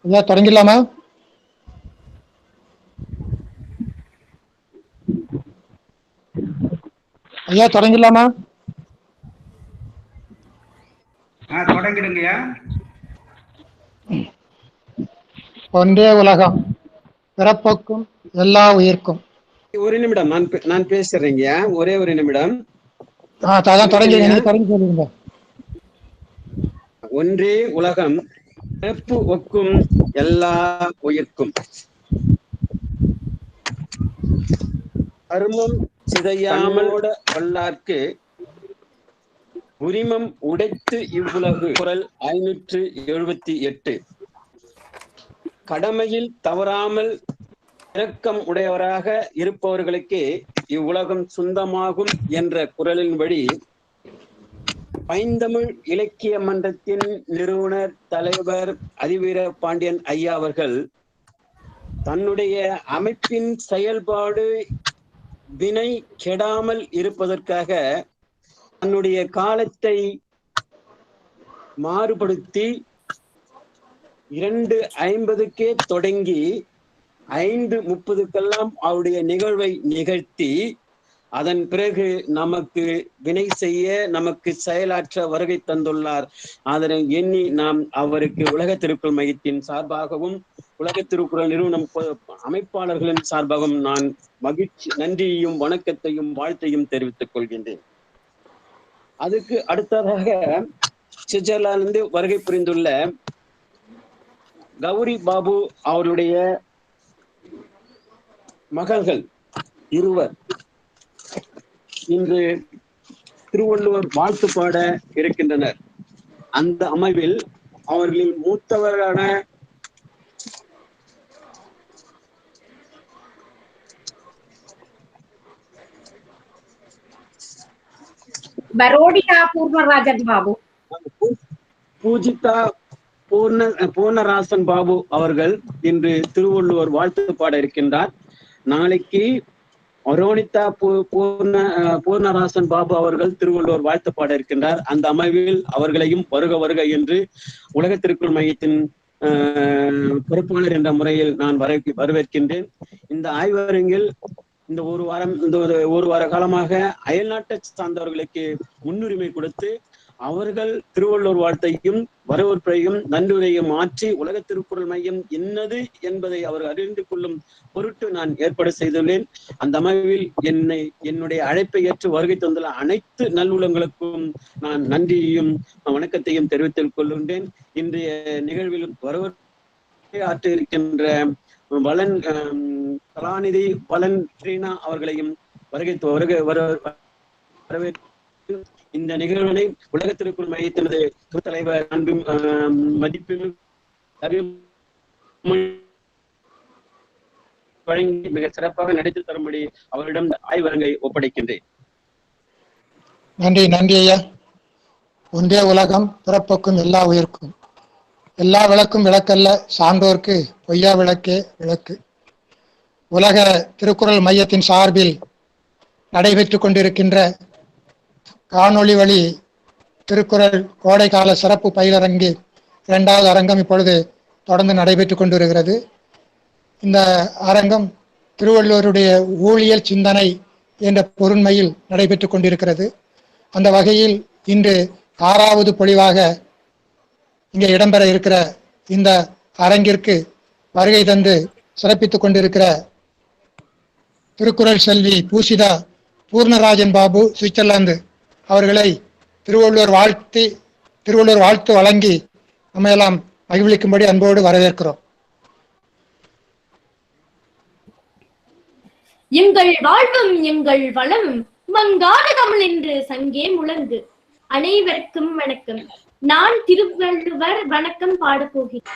ஐயா தொடங்கிடலாமா? ஐயா தொடங்கிடலாமா? தொடங்கிடுங்கய்யா. ஒன்றே உலகம், பிறப்புக்கும் எல்லா உயிர்க்கும். ஒரு நிமிடம் நான் பேசுறேங்கய்யா, ஒரே ஒரு நிமிடம். தொடங்கி. ஒன்றே உலகம், பிறப்பு ஒக்கும் எல்லா உயிர்க்கும். கர்மம் சிதையாமலோட வல்லார்க்கு உரிமம் உடைத்து இவ்வுலகு. குறள் 578. கடமையில் தவறாமல் இரக்கம் உடையவராக இருப்பவர்களுக்கு இவ்வுலகம் சொந்தமாகும் என்ற குறளின்படி பைந்தமிழ் இலக்கிய மன்றத்தின் நிறுவனர் தலைவர் அதிவீர பாண்டியன் ஐயா அவர்கள் தன்னுடைய அமைப்பின் செயல்பாடு வினை கெடாமல் இருப்பதற்காக தன்னுடைய காலத்தை மாறுபடுத்தி 2:50 தொடங்கி 5:30 அவருடைய நிகழ்வை நிகழ்த்தி அதன் பிறகு நமக்கு வினை செய்ய, நமக்கு செயலாற்ற வருகை தந்துள்ளார். அதனை எண்ணி நாம் அவருக்கு உலக திருக்குறள் மையத்தின் சார்பாகவும் உலக திருக்குறள் நிறுவனம் அமைப்பாளர்களின் சார்பாகவும் நான் நன்றியையும் வணக்கத்தையும் வாழ்த்தையும் தெரிவித்துக் கொள்கின்றேன். அதுக்கு அடுத்ததாக சுவிட்சர்லாந்திலிருந்து வருகை புரிந்துள்ள கௌரி பாபு அவருடைய மகள்கள் இருவர் இன்று திருவள்ளுவர் வாழ்த்து பாட இருக்கின்றனர். அந்த அமைவில் அவர்களின் மூத்தவரான பரோடியா பூர்ணராஜன் பாபு, பூஜிதா பூர்ணராசன் பாபு அவர்கள் இன்று திருவள்ளுவர் வாழ்த்து பாட இருக்கின்றார். நாளைக்கு அரோனிதா பூர்ணராசன் பாபு அவர்கள் திருவள்ளுவர் வாழ்த்து பாட இருக்கின்றார். அந்த அமைவில் அவர்களையும் வருக வருக என்று உலக திருக்குறள் மையத்தின் பொறுப்பாளர் என்ற முறையில் நான் வரவேற்கின்றேன். இந்த ஆய்வரங்கில் இந்த ஒரு வார காலமாக அயல்நாட்டை சார்ந்தவர்களுக்கு முன்னுரிமை கொடுத்து அவர்கள் திருவள்ளுவர் வாழ்த்தையும் வரவேற்பையும் நன்றியுரையும் மாற்றி உலக திருக்குறள் மையம் என்னது என்பதை அவர் அறிந்து கொள்ளும் பொருட்டு நான் ஏற்பாடு செய்துள்ளேன். அந்த அமைவில் என்னுடைய அழைப்பை ஏற்று வருகை தந்துள்ள அனைத்து நல்லுள்ளங்களுக்கும் நான் நன்றியையும் வணக்கத்தையும் தெரிவித்துக் கொள்கின்றேன். இன்றைய நிகழ்வில் வரவேற்பை ஆற்ற இருக்கின்ற வளன் கலாநிதி வளன் ஸ்ரீனா அவர்களையும் வரவேற்று இந்த நிகழ்வினை உலக திருக்குறள் மையத்தினது தலைவர் அன்பும் மதிப்பிலும் வழங்கி மிக சிறப்பாக நடித்து தரும்படி அவரிடம் ஆய்வரங்கை ஒப்படைக்கின்றேன். நன்றி நன்றி ஐயா. ஒன்றே உலகம், பிறப்புக்கும் எல்லா உயிர்க்கும். எல்லா விளக்கும் விளக்கல்ல, சான்றோர்க்கு பொய்யா விளக்கே விளக்கு. உலக திருக்குறள் மையத்தின் சார்பில் நடைபெற்று கொண்டிருக்கின்ற காணொளி வழி திருக்குறள் கோடைக்கால சிறப்பு பயிலரங்கு 2வது அரங்கம் இப்பொழுது தொடர்ந்து நடைபெற்றுக் கொண்டிருக்கிறது. இந்த அரங்கம் திருவள்ளுவருடைய ஊழியல் சிந்தனை என்ற பொருண்மையில் நடைபெற்றுக் கொண்டிருக்கிறது. அந்த வகையில் இன்று 6வது பொழிவாக இங்கே இடம்பெற இருக்கிற இந்த அரங்கிற்கு வருகை தந்து சிறப்பித்துக் கொண்டிருக்கிற திருக்குறள் செல்வி பூசிதா பூர்ணராஜன் பாபு சுவிட்சர்லாந்து அவர்களை திருவள்ளுவர் வாழ்த்து வழங்கி நம்மையெல்லாம் மகிழ்விக்கும்படி அன்போடு வரவேற்கிறோம். எங்கள் வாழ்வும் எங்கள் வளம் மங்காத தமிழ் என்று சங்கே முழங்கு. அனைவருக்கும் வணக்கம். நான் திருவள்ளுவர் வணக்கம் பாடப் போகிறேன்.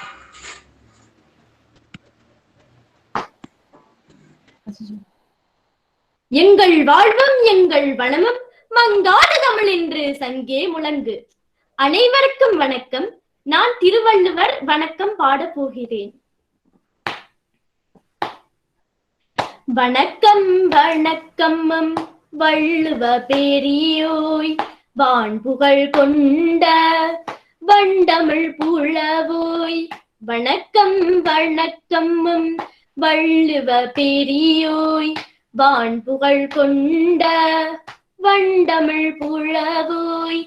எங்கள் வாழ்வும் எங்கள் வளமும் மங்காத தமிழ் என்று சங்கே முழங்கு. அனைவருக்கும் வணக்கம். நான் திருவள்ளுவர் வணக்கம் பாடப் போகிறேன். வணக்கம் வணக்கம் வள்ளுவ பெரியோய், வான்புகழ் கொண்ட வண்டமிழ் புலவோய், வணக்கம் வணக்கம் வள்ளுவ பெரியோய் வான் புகழ் கொண்ட வண்டமிழ் புலவோய்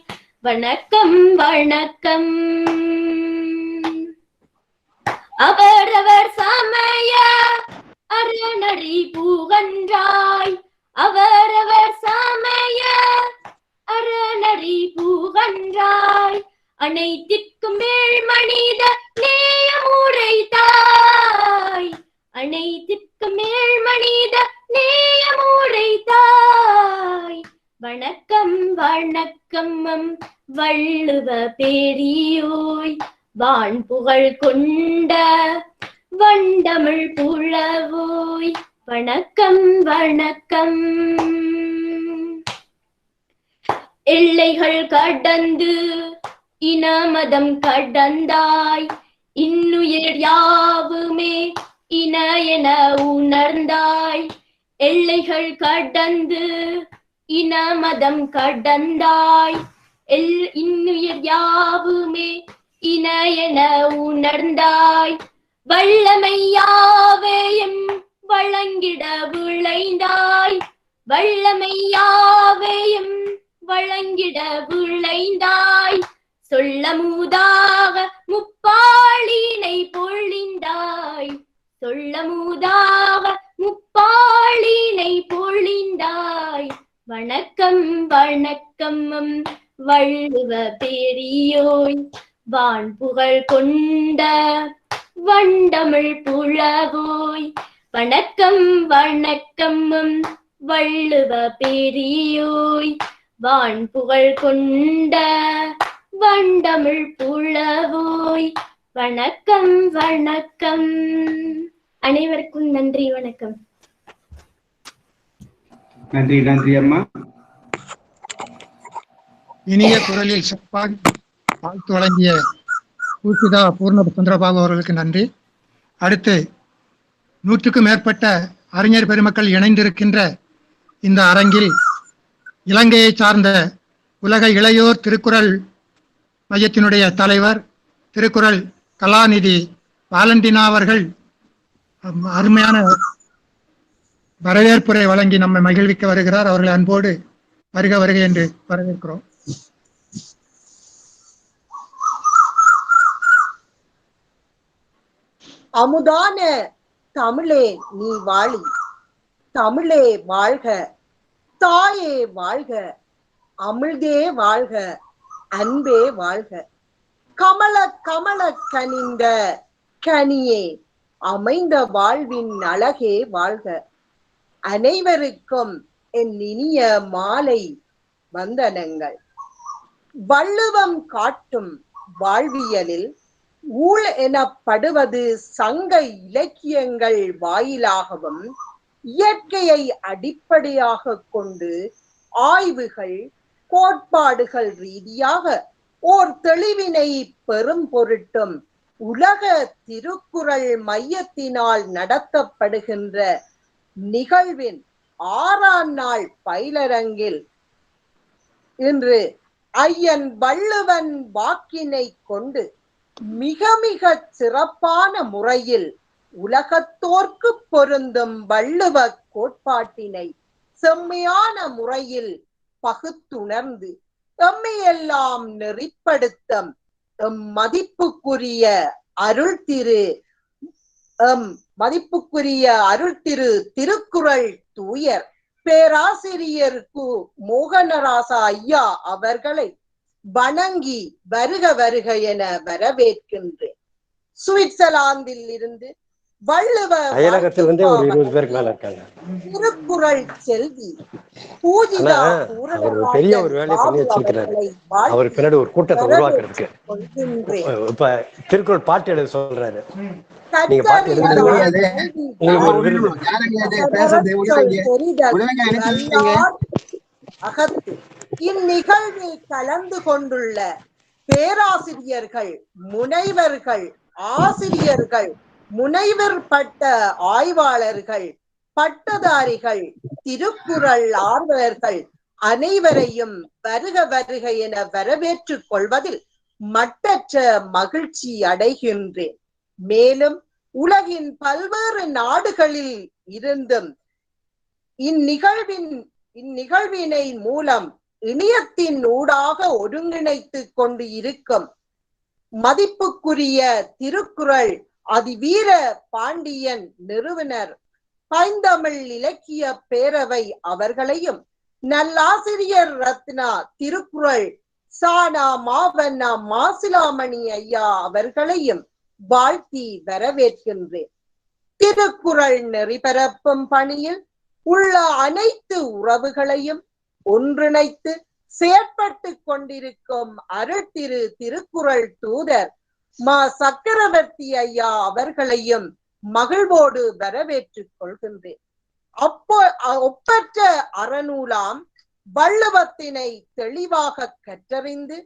வணக்கம் வணக்கம். அவரவர் சமய அறநெறி புகன்றாய் அவரவர் சமய அறநெறி புகன்றாய் அனைத்திற்கும் மேல் மனித நேயமுரைத்தாய் அனைத்திற்கும் மேல் மனித நேயமுரைத்தாய் வணக்கம் வணக்கம் வள்ளுவ பெரியோய் வான் புகழ் கொண்ட வண்டமிழ் புலவோய் வணக்கம் வணக்கம். எல்லைகள் கடந்து இனமதம் கடந்தாய் இன்னுயிர் யாவுமே இன என உணர்ந்தாய் எல்லைகள் கடந்து இனமதம் கடந்தாய் இன்னுயிர் யாவுமே இன என உணர்ந்தாய் வல்லமை யாவையும் வழங்கிட விளைந்தாய் வல்லமை யாவையும் வழங்கிட விளைந்தாய் சொல்லமுதாக முப்பாளினை பொழிந்தாய் சொல்லமுதாக முப்பாளினை பொழிந்தாய் வணக்கம் வணக்கம் வள்ளுவ பெரியோய் வான் புகழ் கொண்ட வண்டமிழ் புலவோய் வணக்கம் வணக்கம் வள்ளுவ பெரியோய் வான் புகழ் கொண்ட வண்டமிழ் புலவோய் வணக்கம் வணக்கம். அனைவருக்கும் நன்றி வணக்கம். நன்றி நன்றி அம்மா. இனிய குரலில் சிறப்பாக வாழ்த்து வழங்கிய பூசிதா பூர்ண சுந்தரபாபு அவர்களுக்கு நன்றி. அடுத்து 100க்கும் மேற்பட்ட அறிஞர் பெருமக்கள் இணைந்திருக்கின்ற இந்த அரங்கில் இலங்கையை சார்ந்த உலக இளையோர் திருக்குறள் மையத்தினுடைய தலைவர் திருக்குறள் கலாநிதி வாலண்டினா அவர்கள் அருமையான வரவேற்புரை வழங்கி நம்மை மகிழ்விக்க வருகிறார். அவர்களை அன்போடு வருக வருக என்று வரவேற்கிறோம். அமுதான தமிழே நீ வாழி, தமிழே வாழ்க, தாயே வாழ்க, அமிழ்தே வாழ்க, அன்பே வாழ்க, கமல கமல கனிந்த கனியே அமைந்த வாழ்வின் அழகே வாழ்க. அனைவருக்கும் என் இனிய மாலை வந்தனங்கள். வள்ளுவம் காட்டும் வாழ்வியலில் ஊழ் எனப்படுவது சங்க இலக்கியங்கள் வாயிலாகவும் இயற்கையை அடிப்படையாக கொண்டு ஆய்வுகள் கோட்பாடுகள் ரீதியாக ஓர் தெளிவினை பெறும் பொருட்டும் உலக திருக்குறள் மையத்தினால் நடத்தப்படுகின்ற நிகழ்வின் 6ஆம் நாள் பயிலரங்கில் இன்று ஐயன் வள்ளுவன் வாக்கினை கொண்டு மிக மிக சிறப்பான முறையில் உலகத்தோர்க்கு பொருந்தும் வள்ளுவ கோட்பாட்டினை செம்மையான முறையில் பகுத்துணர்ந்து எம்மையெல்லாம் நெறிப்படுத்தும் மதிப்புக்குரிய அருள் திரு திருக்குறள் தூயர் பேராசிரியர் கு மோகனராசா ஐயா அவர்களை வணங்கி வருக வருக என வரவேற்கின்றேன். சுவிட்சர்லாந்தில் இருந்து வள்ளுவ திருக்குறள் செல்வி பூஜிதா பெரிய ஒரு வேலையை பண்ணி வச்சிருக்கிறாரு. அவர் பின்னாடி ஒரு கூட்டத்தை உருவாக்குறதுக்கு இப்ப திருக்குறள் பாட்டு எழுத சொல்றாரு. நீங்க பாட்டு எழுதுறது அகத்து இந்நிகழ்வில் கலந்து கொண்டுள்ள பேராசிரியர்கள், முனைவர்கள், ஆசிரியர்கள், முனைவர் பட்ட ஆய்வாளர்கள், பட்டதாரிகள், திருக்குறள் ஆர்வலர்கள் அனைவரையும் வருக வருக என வரவேற்றுக் கொள்வதில் மட்டற்ற மகிழ்ச்சி அடைகின்றேன். மேலும் உலகின் பல்வேறு நாடுகளில் இருந்தும் இந்நிகழ்வினை மூலம் இணையத்தின் ஊடாக ஒருங்கிணைத்து கொண்டு இருக்கும் மதிப்புக்குரிய திருக்குறள் அதிவீர பாண்டியன் நிறுவனர் பைந்தமிழ் இலக்கிய பேரவை அவர்களையும், நல்லாசிரியர் ரத்னா திருக்குறள் சானா மாவண்ணா மாசிலாமணி ஐயா அவர்களையும் வாழ்த்தி வரவேற்கின்றேன். திருக்குறள் நெறிபரப்பும் பணியில் உள்ள அனைத்து உறவுகளையும் ஒன்றிணைத்து செயற்பட்டு கொண்டிருக்கும் அருட்திரு திருக்குறள் தூதர் மா சக்கரவர்த்தி ஐயா அவர்களையும் மகிழ்வோடு வரவேற்றுக் கொள்கின்றேன். ஒப்பற்ற அறநூலாம் வள்ளுவத்தினை தெளிவாக கற்றறிந்து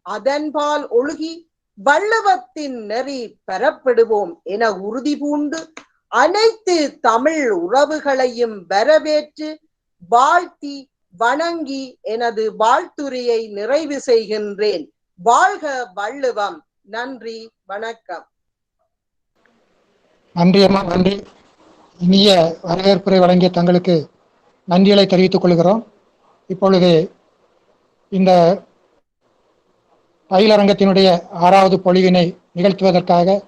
அதன்பால் ஒழுகி வள்ளுவத்தின் நெறி பெறப்படுவோம் என உறுதி பூண்டு அனைத்து தமிழ் உறவுகளையும் வரவேற்று வாழ்த்தி வணங்கி எனது வாழ்த்துரையை நிறைவு செய்கின்றேன். வாழ்க வள்ளுவம். நன்றி, வணக்கம். நன்றி அம்மா, நன்றி. இனிய வரவேற்புரை வழங்கிய தங்களுக்கு நன்றிகளை தெரிவித்துக் கொள்கிறோம். இப்பொழுது இந்த பயிலரங்கத்தினுடைய 6வது பொழிவினை நிகழ்த்துவதற்காக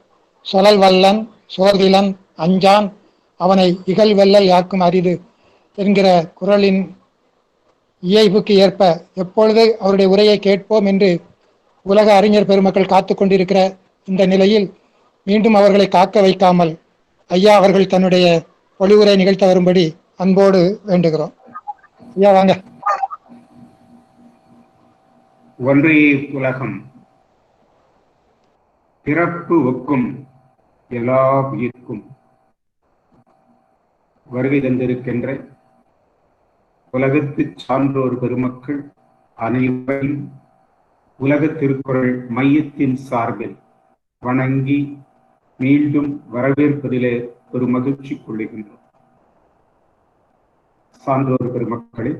சொலல் வல்லன் சோர்விலன் அஞ்சான் அவனை இகழ் வெல்லல் யாக்கும் அரிது என்கிற குறளின் இயல்புக்கு ஏற்ப எப்பொழுது அவருடைய உரையை கேட்போம் என்று உலக அறிஞர் பெருமக்கள் காத்து கொண்டிருக்கிற இந்த நிலையில் மீண்டும் அவர்களை காக்க வைக்காமல் ஐயா அவர்கள் தன்னுடைய பொழிவுரை நிகழ்த்த வரும்படி அன்போடு வேண்டுகிறோம். ஐயா வாங்க. ஒன்றே உலகம் பிறப்பு ஒக்கும் எல்லா உயிர்க்கும் வருகை தந்திருக்கின்ற உலகத்து சான்றோர் பெருமக்கள் அனைவரையும் உலக திருக்குறள் மையத்தின் சார்பில் வணங்கி மீண்டும் வரவேற்பதிலே ஒரு மகிழ்ச்சி கொள்ளுகின்றோம். சான்றோர் பெருமக்களே,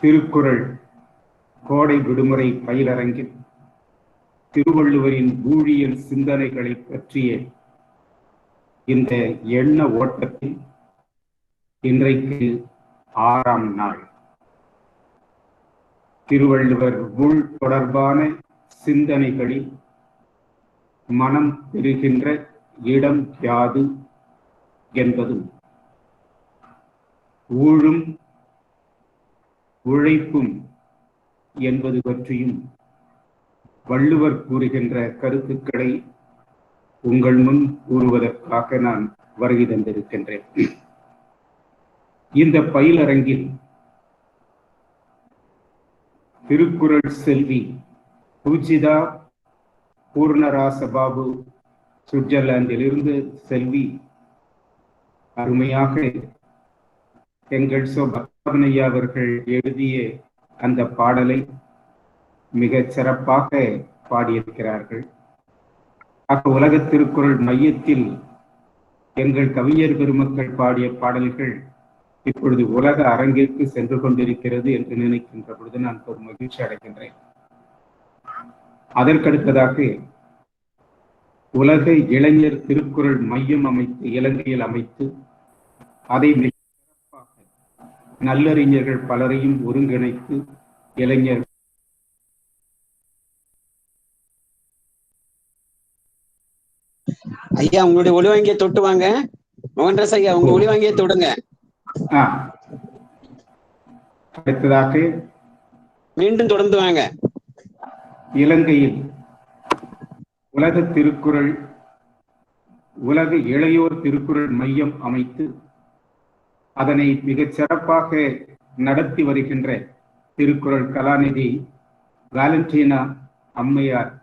திருக்குறள் கோடை விடுமுறை பயிலரங்கில் திருவள்ளுவரின் ஊழியல் சிந்தனைகளை பற்றிய இந்த எண்ண ஓட்டத்தில் இன்றைக்கு 6ஆம் நாள். திருவள்ளுவர் உள் தொடர்பான சிந்தனைகளில் மனம் பெறுகின்ற இடம் யாது என்பதும் ஊழும் உழைப்பும் என்பது பற்றியும் வள்ளுவர் கூறுகின்ற கருத்துக்களை உங்கள் முன் கூறுவதற்காக நான் வருகை தந்திருக்கின்றேன். இந்த பயிலரங்கில் திருக்குறள் செல்வி பூஜிதா பூர்ணராச பாபு சுவிட்சர்லாந்திலிருந்து செல்வி அருமையாக எங்கள் பக்தவனையா அவர்கள் எழுதிய அந்த பாடலை மிக சிறப்பாக பாடியிருக்கிறார்கள். உலக திருக்குறள் மையத்தில் எங்கள் கவிஞர் பெருமக்கள் பாடிய பாடல்கள் இப்பொழுது உலக அரங்கிற்கு சென்று கொண்டிருக்கிறது என்று நினைக்கின்ற பொழுது நான் ஒரு மகிழ்ச்சி அடைகின்றேன். அதற்கடுத்ததாக உலக இளைஞர் திருக்குறள் மையம் அமைத்து இலங்கையில் அமைத்து அதை மிக சிறப்பாக நல்லறிஞர்கள் பலரையும் ஒருங்கிணைத்து இளைஞர் ஐயா உங்களுடைய ஒளிவாங்கியை தொட்டு வாங்க. மோகன்ராஜ் ஐயா உங்க ஒளிவாங்கியை தொடுங்க. அடுத்ததாக மீண்டும் தொடர்ந்து வாங்க. இலங்கையில் உலக திருக்குறள் உலக இளையோர் திருக்குறள் மையம் அமைத்து அதனை மிகச் சிறப்பாக நடத்தி வருகின்ற திருக்குறள் கலாநிதி வாலண்டினா அம்மையார்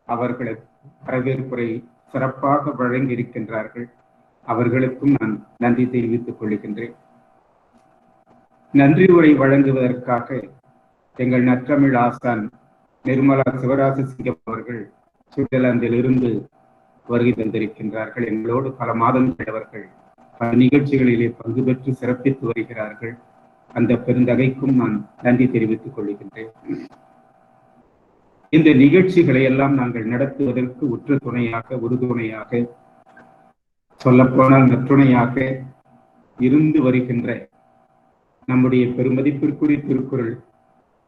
அவர்களுக்கு வரவேற்புரை சிறப்பாக வழங்கி இருக்கின்றார்கள். அவர்களுக்கும் நான் நன்றி தெரிவித்துக் கொள்கின்றேன். நன்றி உரை வழங்குவதற்காக எங்கள் நற்றமிழ் ஆசான் நிர்மலா சிவராஜசிங்கம் அவர்கள் சுவிட்சர்லாந்திலிருந்து வருகை தந்திருக்கின்றார்கள். எங்களோடு பல மாதங்கள் அவர்கள் பல நிகழ்ச்சிகளிலே பங்கு பெற்று சிறப்பித்து வருகிறார்கள். அந்த பெருந்தகைக்கும் நான் நன்றி தெரிவித்துக் கொள்கின்றேன். இந்த நிகழ்ச்சிகளை எல்லாம் நாங்கள் நடத்துவதற்கு உற்ற துணையாக, உறுதுணையாக, சொல்லப்போனால் நற்றுணையாக இருந்து வருகின்ற நம்முடைய பெருமதிப்பிற்குரிய திருக்குறள்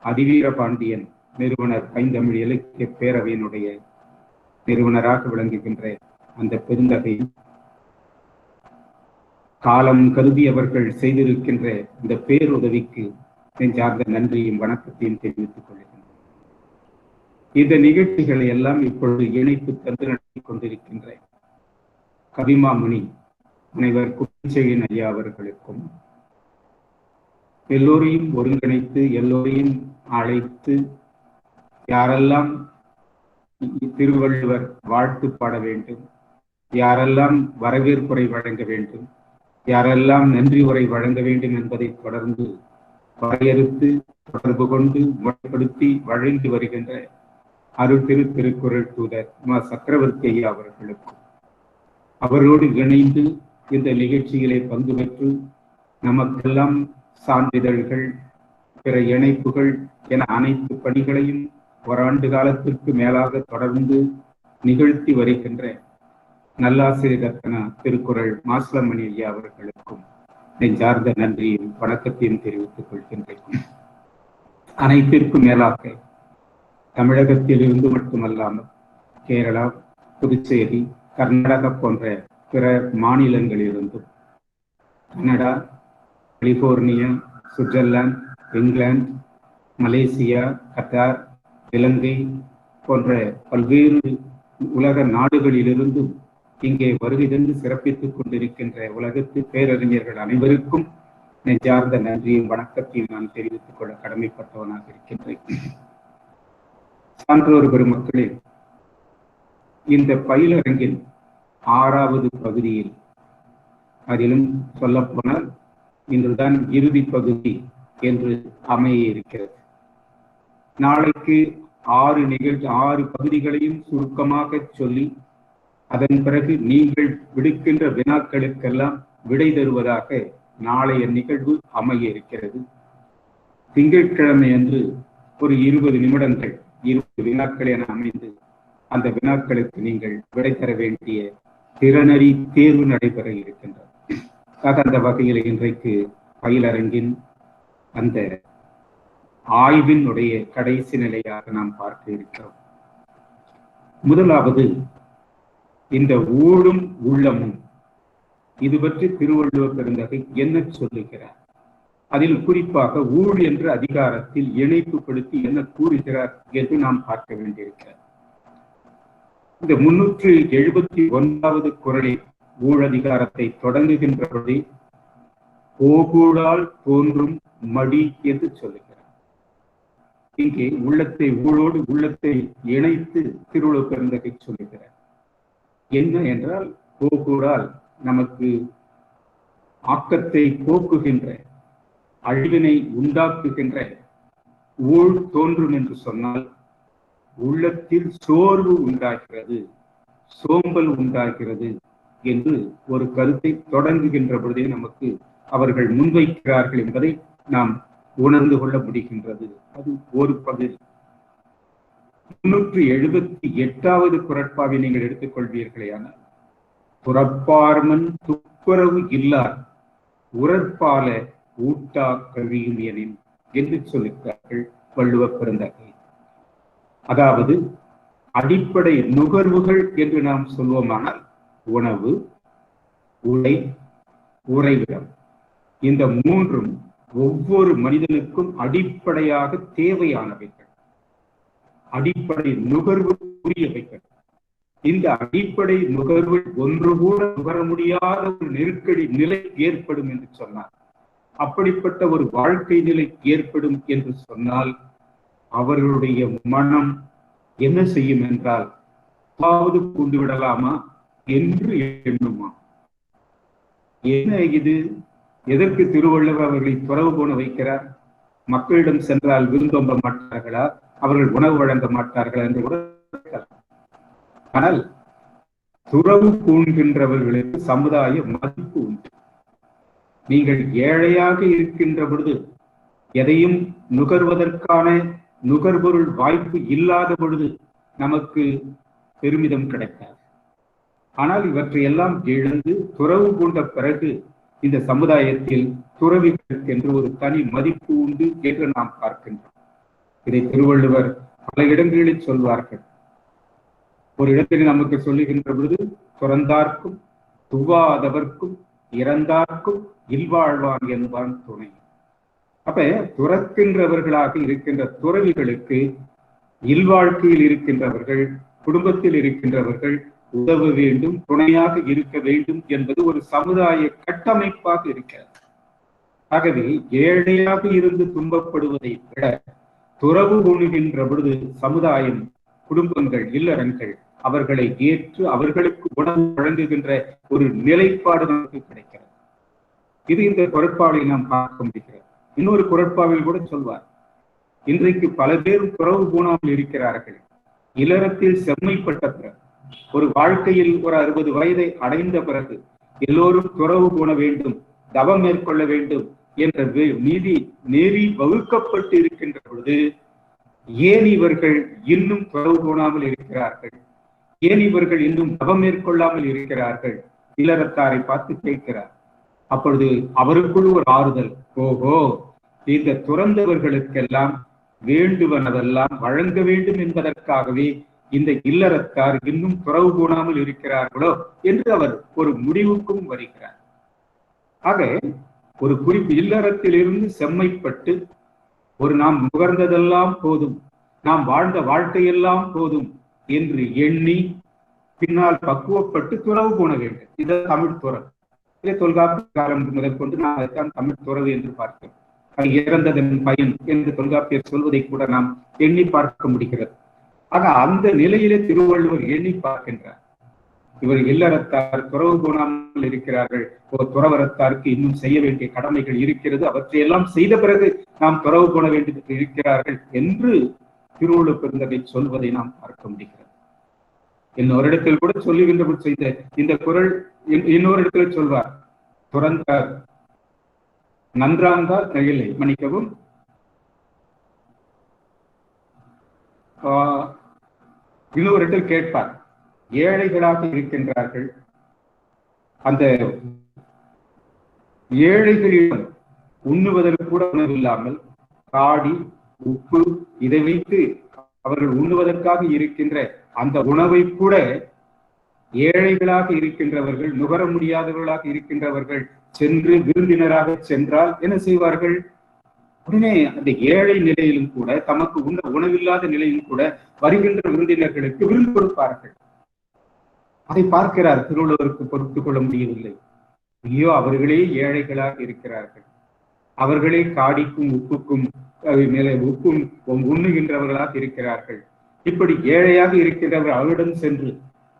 அதிவீர பாண்டியன் நிறுவனர் பைந்தமிழ் இலக்கிய பேரவையினுடைய நிறுவனராக விளங்குகின்ற அந்த பெருந்தகை காலம் கருதி அவர்கள் செய்திருக்கின்ற இந்த பேருதவிக்கு நெஞ்சார்ந்த நன்றியும் வணக்கத்தையும் தெரிவித்துக் கொள்கின்றனர். இந்த நிகழ்ச்சிகளை எல்லாம் இப்பொழுது இணைப்பு தந்து நடத்தி கொண்டிருக்கின்ற கவிமாமுனி முனைவர் குப்பிச்செழியன் ஐயா அவர்களுக்கும், எல்லோரையும் ஒருங்கிணைத்து எல்லோரையும் அழைத்து யாரெல்லாம் திருவள்ளுவர் வாழ்த்து பாட வேண்டும், யாரெல்லாம் வரவேற்புரை வழங்க வேண்டும், யாரெல்லாம் நன்றி உரை வழங்க வேண்டும் என்பதை தொடர்ந்து வரையறுத்து தொடர்பு கொண்டு முறைப்படுத்தி வழங்கி வருகின்ற அருள் திருக்குறள் தூதர் மா சக்கரவர்த்தி ஐயா அவர்களுக்கும், அவரோடு இணைந்து இந்த நிகழ்ச்சிகளை பங்கு பெற்று நமக்கெல்லாம் சான்றிதழ்கள், பிற இணைப்புகள் என அனைத்து பணிகளையும் ஓராண்டு காலத்திற்கு மேலாக தொடர்ந்து நிகழ்த்தி வருகின்ற நல்லாசிரியர் ரத்னா திருக்குறள் மாசிலமணி ஐயா அவர்களுக்கும் நெஞ்சார்ந்த நன்றியும் வணக்கத்தையும் தெரிவித்துக் கொள்கின்றேன். அனைத்திற்கும் மேலாக தமிழகத்தில் இருந்து மட்டுமல்லாமல் கேரளா, புதுச்சேரி, கர்நாடகா போன்ற பிற மாநிலங்களிலிருந்தும், Canada, California, Switzerland, England, Malaysia, Qatar, Ilangai போன்ற பல்வேறு உலக நாடுகளிலிருந்தும் இங்கே வருகை தந்து சிறப்பித்துக் கொண்டிருக்கின்ற உலகத்து பேரறிஞர்கள் அனைவருக்கும் நெஞ்சார்ந்த நன்றியும் வணக்கத்தையும் நான் தெரிவித்துக் கொள்ள கடமைப்பட்டவனாக இருக்கின்றேன். சான்றோர் பெருமக்களே, இந்த பயிலரங்கின் 6வது பகுதியில், அதிலும் சொல்லப்போனால் இன்றுதான் இறுதி பகுதி என்று அமைய இருக்கிறது. நாளைக்கு 6 பகுதிகளையும் சுருக்கமாக சொல்லி அதன் பிறகு நீங்கள் விடுக்கின்ற வினாக்களுக்கெல்லாம் விடை தருவதாக நாளைய நிகழ்வு அமைய இருக்கிறது. திங்கட்கிழமை அன்று ஒரு 20 நிமிடங்கள் 20 வினாக்கள் என அமைந்து அந்த வினாக்களுக்கு நீங்கள் விடை தர வேண்டிய திறனறி தேர்வு நடைபெற இருக்கின்றது. அந்த வகையில் இன்றைக்கு பயிலரங்கின் அந்த ஆய்வினுடைய கடைசி நிலையாக நாம் பார்க்க இருக்கிறோம். முதலாவது இந்த ஊழும் உள்ளமும், இது பற்றி திருவள்ளுவர் பெருந்தகை என்ன சொல்லுகிறார், அதில் குறிப்பாக ஊழ் என்ற அதிகாரத்தில் இணைப்புப்படுத்தி என்ன கூறுகிறார் என்று நாம் பார்க்க வேண்டியிருக்கிறார். இந்த 379வது குறளில் ஊழதிகாரத்தை தொடங்குகின்ற பொழுது போகூழால் தோன்றும் மடி என்று சொல்லுகிறார். இங்கே உள்ளத்தை ஊழோடு உள்ளத்தை இணைத்து திருவள்ளுவர் பெருந்தகை சொல்லுகிறார். என்ன என்றால், போகூழால் நமக்கு ஆக்கத்தை போக்குகின்ற, அழிவினை உண்டாக்குகின்ற ஊழ் தோன்றும் என்று சொன்னால் உள்ளத்தில் சோர்வு உண்டாகிறது, சோம்பல் உண்டாகிறது என்று ஒரு கருத்தை தொடங்குகின்ற பொழுதே நமக்கு அவர்கள் முன்வைக்கிறார்கள் என்பதை நாம் உணர்ந்து கொள்ள முடிகின்றது. அது ஒரு பகுதி. 378வது குறட்பாவை நீங்கள் எடுத்துக்கொள்வீர்களே ஆனால், புறப்பார்மன் துப்புரவு இல்லார் உரற்பால ஊட்டா கழியும் எனின் என்று சொல்லுகிறார்கள் வள்ளுவர் பெருந்தகை. அதாவது அடிப்படை நுகர்வுகள் என்று நாம் சொல்வோமானால் உணவு, உடை, உறைவிடம், இந்த மூன்றும் ஒவ்வொரு மனிதனுக்கும் அடிப்படையாக தேவையானவைகள், அடிப்படை நுகர்வுக்குரியவைகள். இந்த அடிப்படை நுகர்வு ஒன்று கூட நுகர முடியாத ஒரு நெருக்கடி நிலை ஏற்படும் என்று சொன்னார். அப்படிப்பட்ட ஒரு வாழ்க்கை நிலை ஏற்படும் என்று சொன்னால் அவர்களுடைய மனம் என்ன செய்யும் என்றால், அதாவது கொண்டு விடலாமா என்று எண்ணுமா. என்ன இது? எதற்கு திருவள்ளுவர் அவர்களை துறவு போன வைக்கிறார்? மக்களிடம் சென்றால் விருந்தோம்ப மாட்டார்களா, அவர்கள் உணவு வழங்க மாட்டார்களா என்று கூட. ஆனால் துறவு பூண்கின்றவர்களுக்கு சமுதாய மதிப்பு உண்டு. நீங்கள் ஏழையாக இருக்கின்ற பொழுது எதையும் நுகர்வதற்கான நுகர்பொருள் வாய்ப்பு இல்லாத பொழுது நமக்கு பெருமிதம் கிடைக்காது. ஆனால் இவற்றை எல்லாம் இழந்து துறவு கொண்ட பிறகு இந்த சமுதாயத்தில் துறவிகளுக்கு என்று ஒரு தனி மதிப்பு உண்டு என்று நாம் பார்க்கின்றோம். இதை திருவள்ளுவர் பல இடங்களில் சொல்வார்கள். ஒரு இடத்தில் நமக்கு சொல்லுகின்ற பொழுது, துறந்தார்க்கும் துவாதவர்க்கும் இறந்தார்க்கும் இல்வாழ்வான் என்பான் துணை. அப்ப துறக்கின்றவர்களாக இருக்கின்ற துறவிகளுக்கு இல்வாழ்க்கையில் இருக்கின்றவர்கள், குடும்பத்தில் இருக்கின்றவர்கள் உதவ வேண்டும், துணையாக இருக்க வேண்டும் என்பது ஒரு சமுதாய கட்டமைப்பாக இருக்கிறது. ஆகவே ஏழையாக இருந்து துன்பப்படுவதை விட துறவு கொள்கின்ற பொழுது சமுதாயம், குடும்பங்கள், இல்லறங்கள் அவர்களை ஏற்று அவர்களுக்கு உணவு வழங்குகின்ற ஒரு நிலைப்பாடு நமக்கு கிடைக்கிறது. இது இந்த குறட்பாவில் நாம் பார்க்க முடிகிறது. இன்னொரு குறட்பாவில் கூட சொல்வார், இன்றைக்கு பல பேர் துறவு பூணாமல் இருக்கிறார்கள். இல்லறத்தில் செம்மைப்பட்ட பிறகு, ஒரு வாழ்க்கையில் ஒரு 60 வயதை அடைந்த பிறகு எல்லோரும் துறவு பூண வேண்டும், தவம் மேற்கொள்ள வேண்டும் என்ற நெறி வகுக்கப்பட்டு இருக்கின்ற பொழுது ஏன் இவர்கள் இன்னும் துறவு பூணாமல் இருக்கிறார்கள்? ஏன் இவர்கள் இன்னும் தவம் மேற்கொள்ளாமல் இருக்கிறார்கள்? இல்லறத்தாரை பார்த்து கேட்கிறார். அப்பொழுது அவருக்குள் ஒரு ஆறுதல், ஓஹோ, இந்த துறந்தவர்களுக்கெல்லாம் வேண்டுவனதெல்லாம் வழங்க வேண்டும் என்பதற்காகவே இந்த இல்லறத்தார் இன்னும் துறவு பூணாமல் இருக்கிறார்களோ என்று அவர் ஒரு முடிவுக்கும் வருகிறார். ஆக ஒரு குறிப்பு இல்லறத்திலிருந்து செம்மைப்பட்டு ஒரு நாம் நுகர்ந்ததெல்லாம் போதும், நாம் வாழ்ந்த வாழ்க்கையெல்லாம் போதும் என்று எண்ணி பின்னால் பக்குவப்பட்டு துறவு போன வேண்டும். இது தமிழ் துறவு. இதை தொல்காப்பிய காலம் முதல் கொண்டு நாம் அதைத்தான் தமிழ் துறவு என்று பார்க்கிறோம். அது இறந்ததன் பயன் என்று தொல்காப்பியர் சொல்வதை கூட நாம் எண்ணி பார்க்க முடிகிறது. ஆக அந்த நிலையிலே திருவள்ளுவர் எண்ணி பார்க்கின்றார். இவர் இல்லறத்தார் துறவு போனாமல் இருக்கிறார்கள், துறவரத்தாருக்கு இன்னும் செய்ய வேண்டிய கடமைகள் இருக்கிறது, அவற்றையெல்லாம் செய்த பிறகு நாம் துறவு போன வேண்டியது இருக்கிறார்கள் என்று திருவள்ளுவர் பெருந்தகை சொல்வதை நாம் பார்க்க முடிகிறது. இன்னொரு இடத்தில் கூட சொல்லுகின்ற செய்த இந்த குறள் இன்னொரு இடத்துல சொல்வார், துறந்தார் நன்றாந்தார் கையிலை மன்னிக்கவும் இன்னொரு இடத்தில் கேட்பார், ஏழைகளாக இருக்கின்றார்கள், அந்த ஏழைகளிடம் உண்ணுவதற்கு கூட உணவில்லாமல் காடி உப்பு இதை வைத்து அவர்கள் உண்ணுவதற்காக இருக்கின்ற அந்த உணவை கூட ஏழைகளாக இருக்கின்றவர்கள், நுகர முடியாதவர்களாக இருக்கின்றவர்கள் சென்று விருந்தினராக சென்றால் என்ன செய்வார்கள்? உடனே அந்த ஏழை நிலையிலும் கூட, தமக்கு உணவில்லாத நிலையிலும் கூட வருகின்ற விருந்தினர்களுக்கு விருந்து கொடுப்பார்கள். அதை பார்க்கிறார் திருவள்ளுவருக்கு பொறுத்து கொள்ள முடியவில்லை. ஐயோ, அவர்களே ஏழைகளாக இருக்கிறார்கள், அவர்களே காடிக்கும் உப்புக்கும் மேலே உப்பும் உண்ணுகின்றவர்களாக இருக்கிறார்கள். இப்படி ஏழையாக இருக்கின்றவர் அவரிடம் சென்று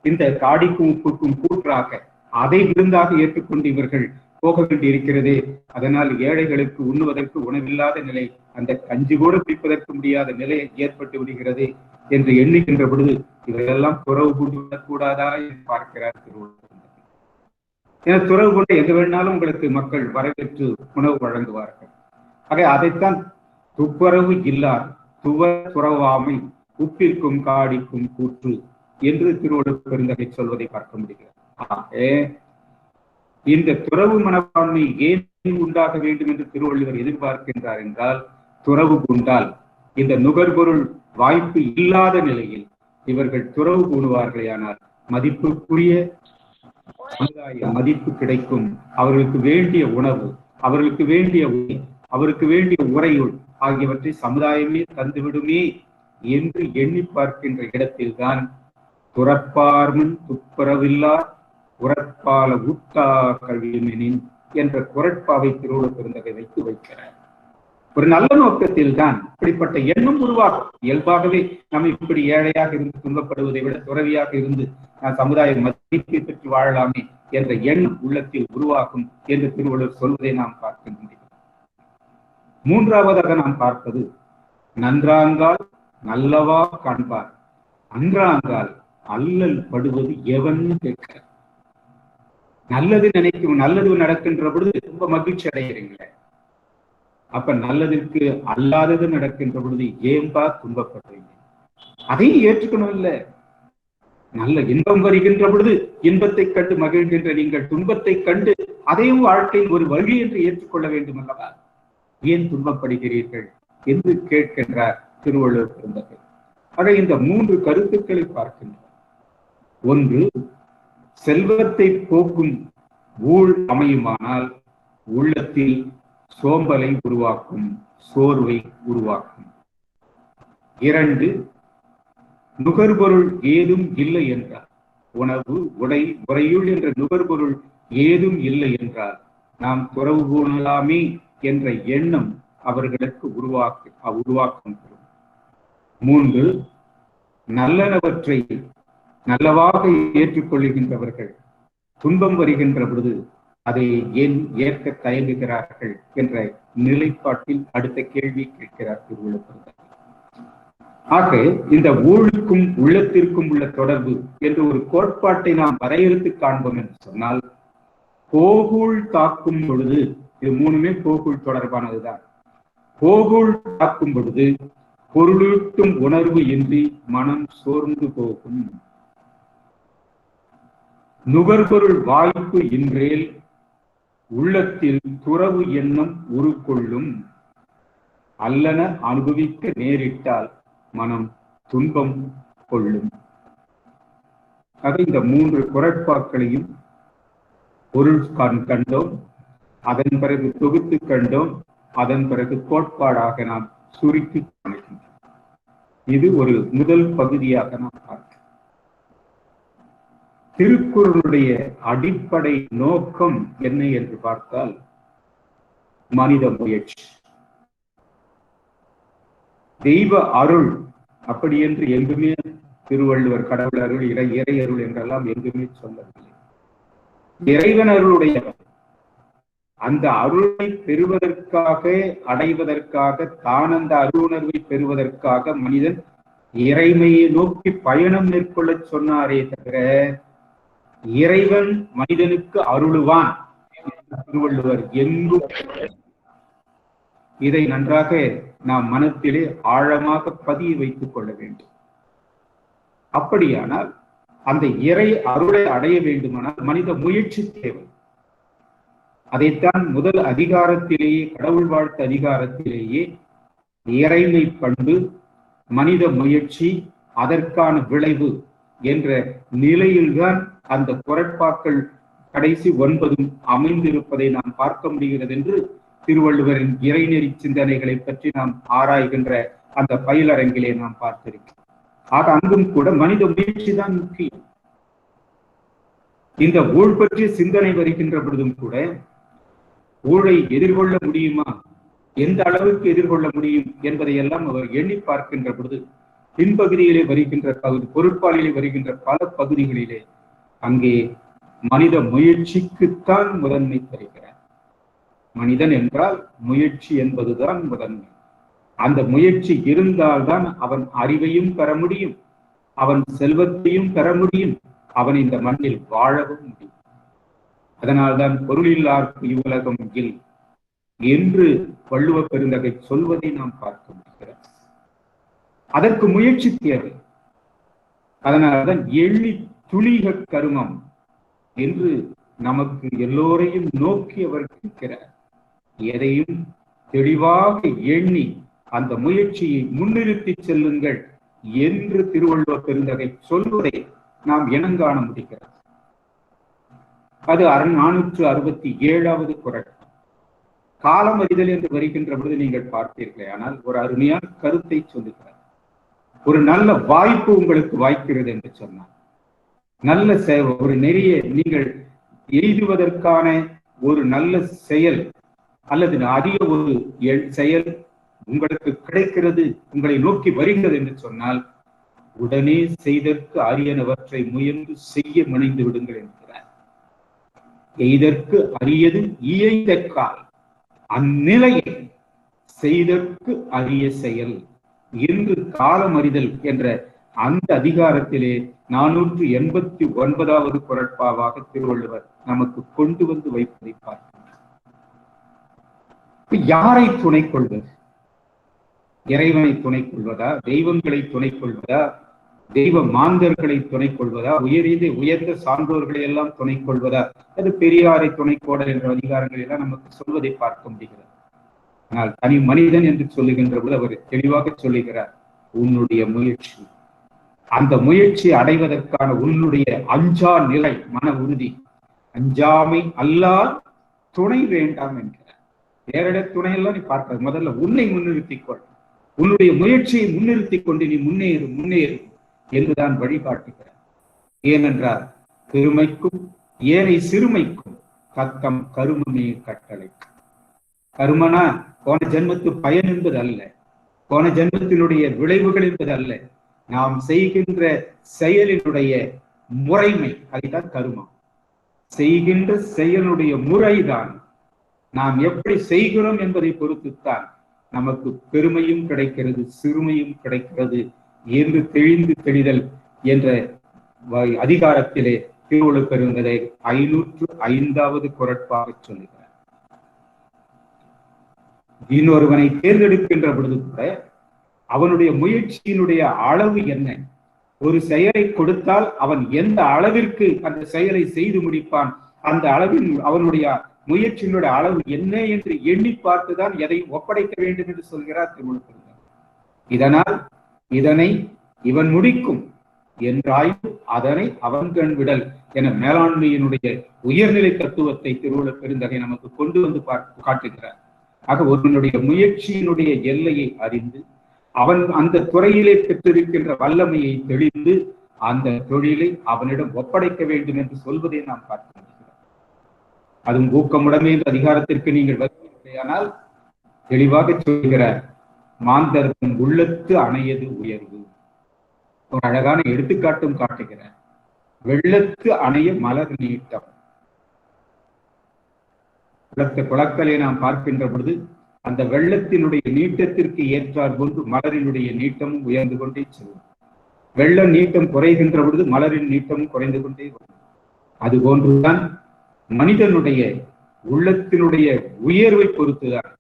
இந்த காடிக்கும் உப்புக்கும் கூற்றாக அதை விருந்தாக ஏற்றுக்கொண்டு இவர்கள் போக வேண்டி இருக்கிறதே, அதனால் ஏழைகளுக்கு உண்ணுவதற்கு உணவில்லாத நிலை, அந்த கஞ்சி கூட குடிப்பதற்கு முடியாத நிலை ஏற்பட்டு விடுகிறது என்று எண்ணுகின்ற பொழுது இவரெல்லாம் துறவு கொண்டு விடக்கூடாதா என்று பார்க்கிறார் திருவள்ளுவர். ஏன்னா துறவு கொண்டு எங்க வேணாலும் உங்களுக்கு மக்கள் வரவேற்று உணவு வழங்குவார்கள். ஆக அதைத்தான் துப்புரவு இல்லார் துறவாமை உப்பிற்கும் காடிக்கும் கூற்று என்று திருவள்ளுவர் பெருந்தகை சொல்வதை பார்க்க முடிகிறது. இந்த துறவு மனப்பான்மை ஏன் உண்டாக வேண்டும் என்று திருவள்ளுவர் எதிர்பார்க்கின்றார் என்றால், துறவு கொண்டால் இந்த நுகர்பொருள் வாய்ப்பு இல்லாத நிலையில் இவர்கள் துறவு கூடுவார்களேயானால் மதிப்புக்குரிய சமுதாய மதிப்பு கிடைக்கும், அவர்களுக்கு வேண்டிய உணவு, அவர்களுக்கு வேண்டிய உணை, அவருக்கு வேண்டிய உறையுள் ஆகியவற்றை சமுதாயமே தந்துவிடுமே என்று எண்ணி பார்க்கின்ற இடத்தில்தான் துறப்பார்மன் துப்புரவில்லார் உறப்பால ஊட்டா கல்வியமெனின் என்ற குறட்பாவை திருவள்ளுவர் பெருந்தகை வைத்து வைக்கிறார். ஒரு நல்ல நோக்கத்தில் தான் இப்படிப்பட்ட எண்ணம் உருவாகும். இயல்பாகவே நம்ம இப்படி ஏழையாக இருந்து துன்பப்படுவதை விட துறவியாக இருந்து சமுதாய மதிப்பை பெற்று வாழலாமே என்ற எண்ணம் உள்ளத்தில் உருவாகும் என்று திருவள்ளுவர் சொல்வதை நாம் பார்க்க முடியும். மூன்றாவதாக நாம் பார்ப்பது, நன்றாங்கால் நல்லவா காண்பார், அன்றாங்கால் அல்லல் படுவது எவன் கேட்க. நல்லது நினைக்கும், நல்லது நடக்கின்ற பொழுது ரொம்ப மகிழ்ச்சி அடைகிறீங்களே, அப்ப நல்லதற்கு அல்லாதது நடக்கின்ற பொழுது ஏன்பா துன்பப்படுறீங்க? அதையும் ஏற்றுக்கணும் இல்ல. நல்ல இன்பம் வருகின்ற பொழுது இன்பத்தை கண்டு மகிழ்கின்ற நீங்கள் துன்பத்தை கண்டு அதையும் வாழ்க்கையில் ஒரு வழி என்று ஏற்றுக்கொள்ள வேண்டும் அல்லவா? ஏன் துன்பப்படுகிறீர்கள் என்று கேட்கின்றார் திருவள்ளுவர் பெருந்தகை. ஆக இந்த 3 கருத்துக்களை பார்க்கின்றார். ஒன்று, செல்வத்தை போக்கும் ஊழ் அமையுமானால் உள்ளத்தில் சோம்பலை உருவாக்கும், சோர்வை உருவாக்கும். 2, நுகர்பொருள் ஏதும் இல்லை என்றால், உணவு உடை உறையுள் என்ற நுகர்பொருள் ஏதும் இல்லை என்றால் நாம் துறவு பூணலாமே என்ற எண்ணம் அவர்களுக்கு உருவாக்கம் பெறும். 3, நல்லனவற்றை நல்லவாக ஏற்றுக்கொள்கின்றவர்கள் துன்பம் வருகின்ற பொழுது அதை ஏன் ஏற்க தயங்குகிறார்கள் என்ற நிலைப்பாட்டில் அடுத்த கேள்வி கேட்கிறார் திருவள்ளுவர். ஆக இந்த ஊழுக்கும் உள்ளத்திற்கும் உள்ள தொடர்பு என்ற ஒரு கோட்பாட்டை நாம் வரையறுத்து காண்போம் என்று சொன்னால், போகுள் தாக்கும் பொழுது, இது 3மே போகுள் தொடர்பானதுதான். போகுள் தாக்கும் பொழுது பொருளூட்டும் உணர்வு இன்றி மனம் சோர்ந்து போகும். நுகர்பொருள் வாய்ப்பு இன்றேல் உள்ளத்தில் துறவு எண்ணம் உருக்கொள்ளும். அல்லன அனுபவிக்க நேரிட்டால் மனம் துன்பம் கொள்ளும். ஆக இந்த 3 குறட்பாக்களையும் பொருள் கண்டோம், அதன் பிறகு தொகுத்து கண்டோம், அதன் பிறகு கோட்பாடாக நாம் சுருக்கி காண்கின்றோம். இது ஒரு முதல் பகுதியாக நாம் பார்க்கிறோம். திருக்குறளுடைய அடிப்படை நோக்கம் என்ன என்று பார்த்தால், மனித முயற்சி. தெய்வ அருள் அப்படி என்று எங்குமே திருவள்ளுவர் கடவுள் அருள், இறை அருள் என்றெல்லாம் எங்குமே சொல்லவில்லை. இறைவன் அருளுடைய அந்த அருளை பெறுவதற்காக, அடைவதற்காக, தான் அந்த அருளுணர்வை பெறுவதற்காக மனிதன் இறைமையை நோக்கி பயணம் மேற்கொள்ள சொன்னாரே தவிர, இறைவன் மனிதனுக்கு அருளுவான் திருவள்ளுவர் எங்கும். இதை நன்றாக நாம் மனத்திலே ஆழமாக பதிய வைத்துக் கொள்ள வேண்டும். அப்படியானால் அந்த இறை அருளை அடைய வேண்டுமானால் மனித முயற்சி தேவை. அதைத்தான் முதல் அதிகாரத்திலேயே, கடவுள் வாழ்த்து அதிகாரத்திலேயே, இறைமை பண்பு, மனித முயற்சி, அதற்கான விளைவு என்ற நிலையில்தான் அந்த குறட்பாக்கள் கடைசி 9 அமைந்திருப்பதை நாம் பார்க்க முடிகிறது என்று திருவள்ளுவரின் இறைநெறி சிந்தனைகளை பற்றி நாம் ஆராய்கின்ற அந்த பயிலரங்கிலே நாம் பார்த்திருக்கிறோம். ஆக அங்கும் கூட மனித முயற்சி தான் முக்கியம். இந்த ஊழ் பற்றிய சிந்தனை வருகின்ற பொழுதும் கூட ஊழை எதிர்கொள்ள முடியுமா, எந்த அளவுக்கு எதிர்கொள்ள முடியும் என்பதையெல்லாம் அவர் எண்ணி பார்க்கின்ற பொழுது பின்பகுதியிலே வருகின்ற பொருட்பாலிலே வருகின்ற பல பகுதிகளிலே அங்கே மனித முயற்சிக்குத்தான் முதன்மை தருகிறார். மனிதன் என்றால் முயற்சி என்பதுதான் முதன்மை. அந்த முயற்சி இருந்தால்தான் அவன் அறிவையும் பெற முடியும், அவன் செல்வத்தையும் பெற முடியும், அவன் இந்த மண்ணில் வாழவும் முடியும். அதனால்தான் பொருளில்லார்க்கு இவ்வுலகம் இல் என்று வள்ளுவ பெருந்தகை சொல்வதை நாம் பார்க்க முடிகிறது. அதற்கு முயற்சி தேவை. அதனால்தான் எள்ளி துளிக கருமம் என்று நமக்கு எல்லோரையும் நோக்கி அவர் இருக்கிறார். எதையும் தெளிவாக எண்ணி அந்த முயற்சியை முன்னிறுத்தி செல்லுங்கள் என்று திருவள்ளுவர் பெருந்தகை சொல்வதை நாம் இனங்காண முடிகிறது. அது 467வது குறள். காலம் அறிதல் என்று வருகின்ற பொழுது நீங்கள் பார்த்தீர்களே, ஆனால் ஒரு அருமையான கருத்தை சொல்லுகிறார். ஒரு நல்ல வாய்ப்பு உங்களுக்கு வாய்க்கிறது என்று சொன்னார். நல்ல ஒரு நெறிய நீங்கள் எய்துவதற்கான ஒரு நல்ல செயல் அல்லது அதிக ஒரு செயல் உங்களுக்கு கிடைக்கிறது, உங்களை நோக்கி வருகிறது என்று சொன்னால் உடனே செய்தற்கு அரியனவற்றை முயன்று செய்ய முனைந்து விடுங்கள் என்கிறார். எய்தற்கு அரியது இயைதற்கால் அந்நிலையில் செய்தற்கு அரிய செயல் என்று காலம் அறிதல் என்ற அந்த அதிகாரத்திலே 489வது குறட்பாவாக திருவள்ளுவர் நமக்கு கொண்டு வந்து வைப்பதை பார்க்கிறார். யாரை துணை கொள்வது? இறைவனை துணை கொள்வதா, தெய்வங்களை துணை கொள்வதா, தெய்வ மாந்தர்களை துணை கொள்வதா, உயர்ந்த சான்றோர்களை எல்லாம் துணை கொள்வதா? அது பெரியாரை துணைக்கோடல் என்ற அதிகாரங்கள் எல்லாம் நமக்கு சொல்வதை பார்க்க முடிகிறது. ஆனால் தனி மனிதன் என்று சொல்லுகின்ற போது அவர் தெளிவாக சொல்லுகிறார், உன்னுடைய முயற்சி, அந்த முயற்சி அடைவதற்கான உன்னுடைய அஞ்சா நிலை, மன உறுதி, அஞ்சாமை அல்லால் துணை வேண்டாம் என்கிறார். வேற துணையெல்லாம் நீ பார்க்க, முதல்ல உன்னை முன்னிறுத்திக்கொள், உன்னுடைய முயற்சியை முன்னிறுத்திக் கொண்டு நீ முன்னேறு என்றுதான் வழிகாட்டுகிறார். ஏனென்றால் பெருமைக்கும் ஏனை சிறுமைக்கும் தத்தம் கருமமே கட்டளை. கருமனா போன ஜென்மத்து பயன் என்பது அல்ல, போன ஜென்மத்தினுடைய விளைவுகள் என்பது அல்ல, நாம் செய்கின்ற செயலினுடைய முறைமை, அதுதான் கருமம். செய்கின்ற செயலுடைய முறைதான், நாம் எப்படி செய்கிறோம் என்பதை பொறுத்துத்தான் நமக்கு பெருமையும் கிடைக்கிறது, சிறுமையும் கிடைக்கிறது என்று தெளிதல் என்ற அதிகாரத்திலே திருவள்ளுவர் பெருந்தகை 505வது குறட்பாக சொல்லுகிறார். இன்னொருவனை தேர்ந்தெடுக்கின்ற பொழுது கூட அவனுடைய முயற்சியினுடைய அளவு என்ன? ஒரு செயலை கொடுத்தால் அவன் எந்த அளவிற்கு அந்த செயலை செய்து முடிப்பான், அந்த அளவில் அவனுடைய முயற்சியினுடைய அளவு என்ன என்று எண்ணி பார்த்துதான் எதை ஒப்படைக்க வேண்டும் என்று சொல்கிறார் திருவள்ளுவர். இதனால் இதனை இவன் முடிக்கும் என்றாய்வு அதனை அவன் கண் விடல் என மேலாண்மையினுடைய உயர்நிலை தத்துவத்தை திருவள்ளுவர் பெருந்தகை நமக்கு கொண்டு வந்து காட்டுகிறார். ஆக ஒருவனுடைய முயற்சியினுடைய எல்லையை அறிந்து அவன் அந்த துறையிலே பெற்றிருக்கின்ற வல்லமையை தெளிந்து அந்த தொழிலை அவனிடம் ஒப்படைக்க வேண்டும் என்று சொல்வதை நாம் பார்க்க முடிகிறோம். அதுவும் ஊக்கமுடமே என்ற அதிகாரத்திற்கு நீங்கள் வருவீர்களானால் தெளிவாக சொல்கிறார், மாந்தர்க்கும் உள்ளத்து அணையது உயர்வு. ஒரு அழகான எடுத்துக்காட்டும் காட்டுகிறார். வெள்ளத்து அணைய மலர் நீட்டம். குளக்கலை நாம் பார்க்கின்ற பொழுது அந்த வெள்ளத்தினுடைய நீட்டத்திற்கு ஏற்றார் போன்று மலரினுடைய நீட்டமும் உயர்ந்து கொண்டே செல்லும். வெள்ள நீட்டம் குறைகின்ற பொழுது மலரின் நீட்டமும் குறைந்து கொண்டே வரும். அது போன்றுதான் மனிதனுடைய உள்ளத்தினுடைய உயர்வை பொறுத்துதான்,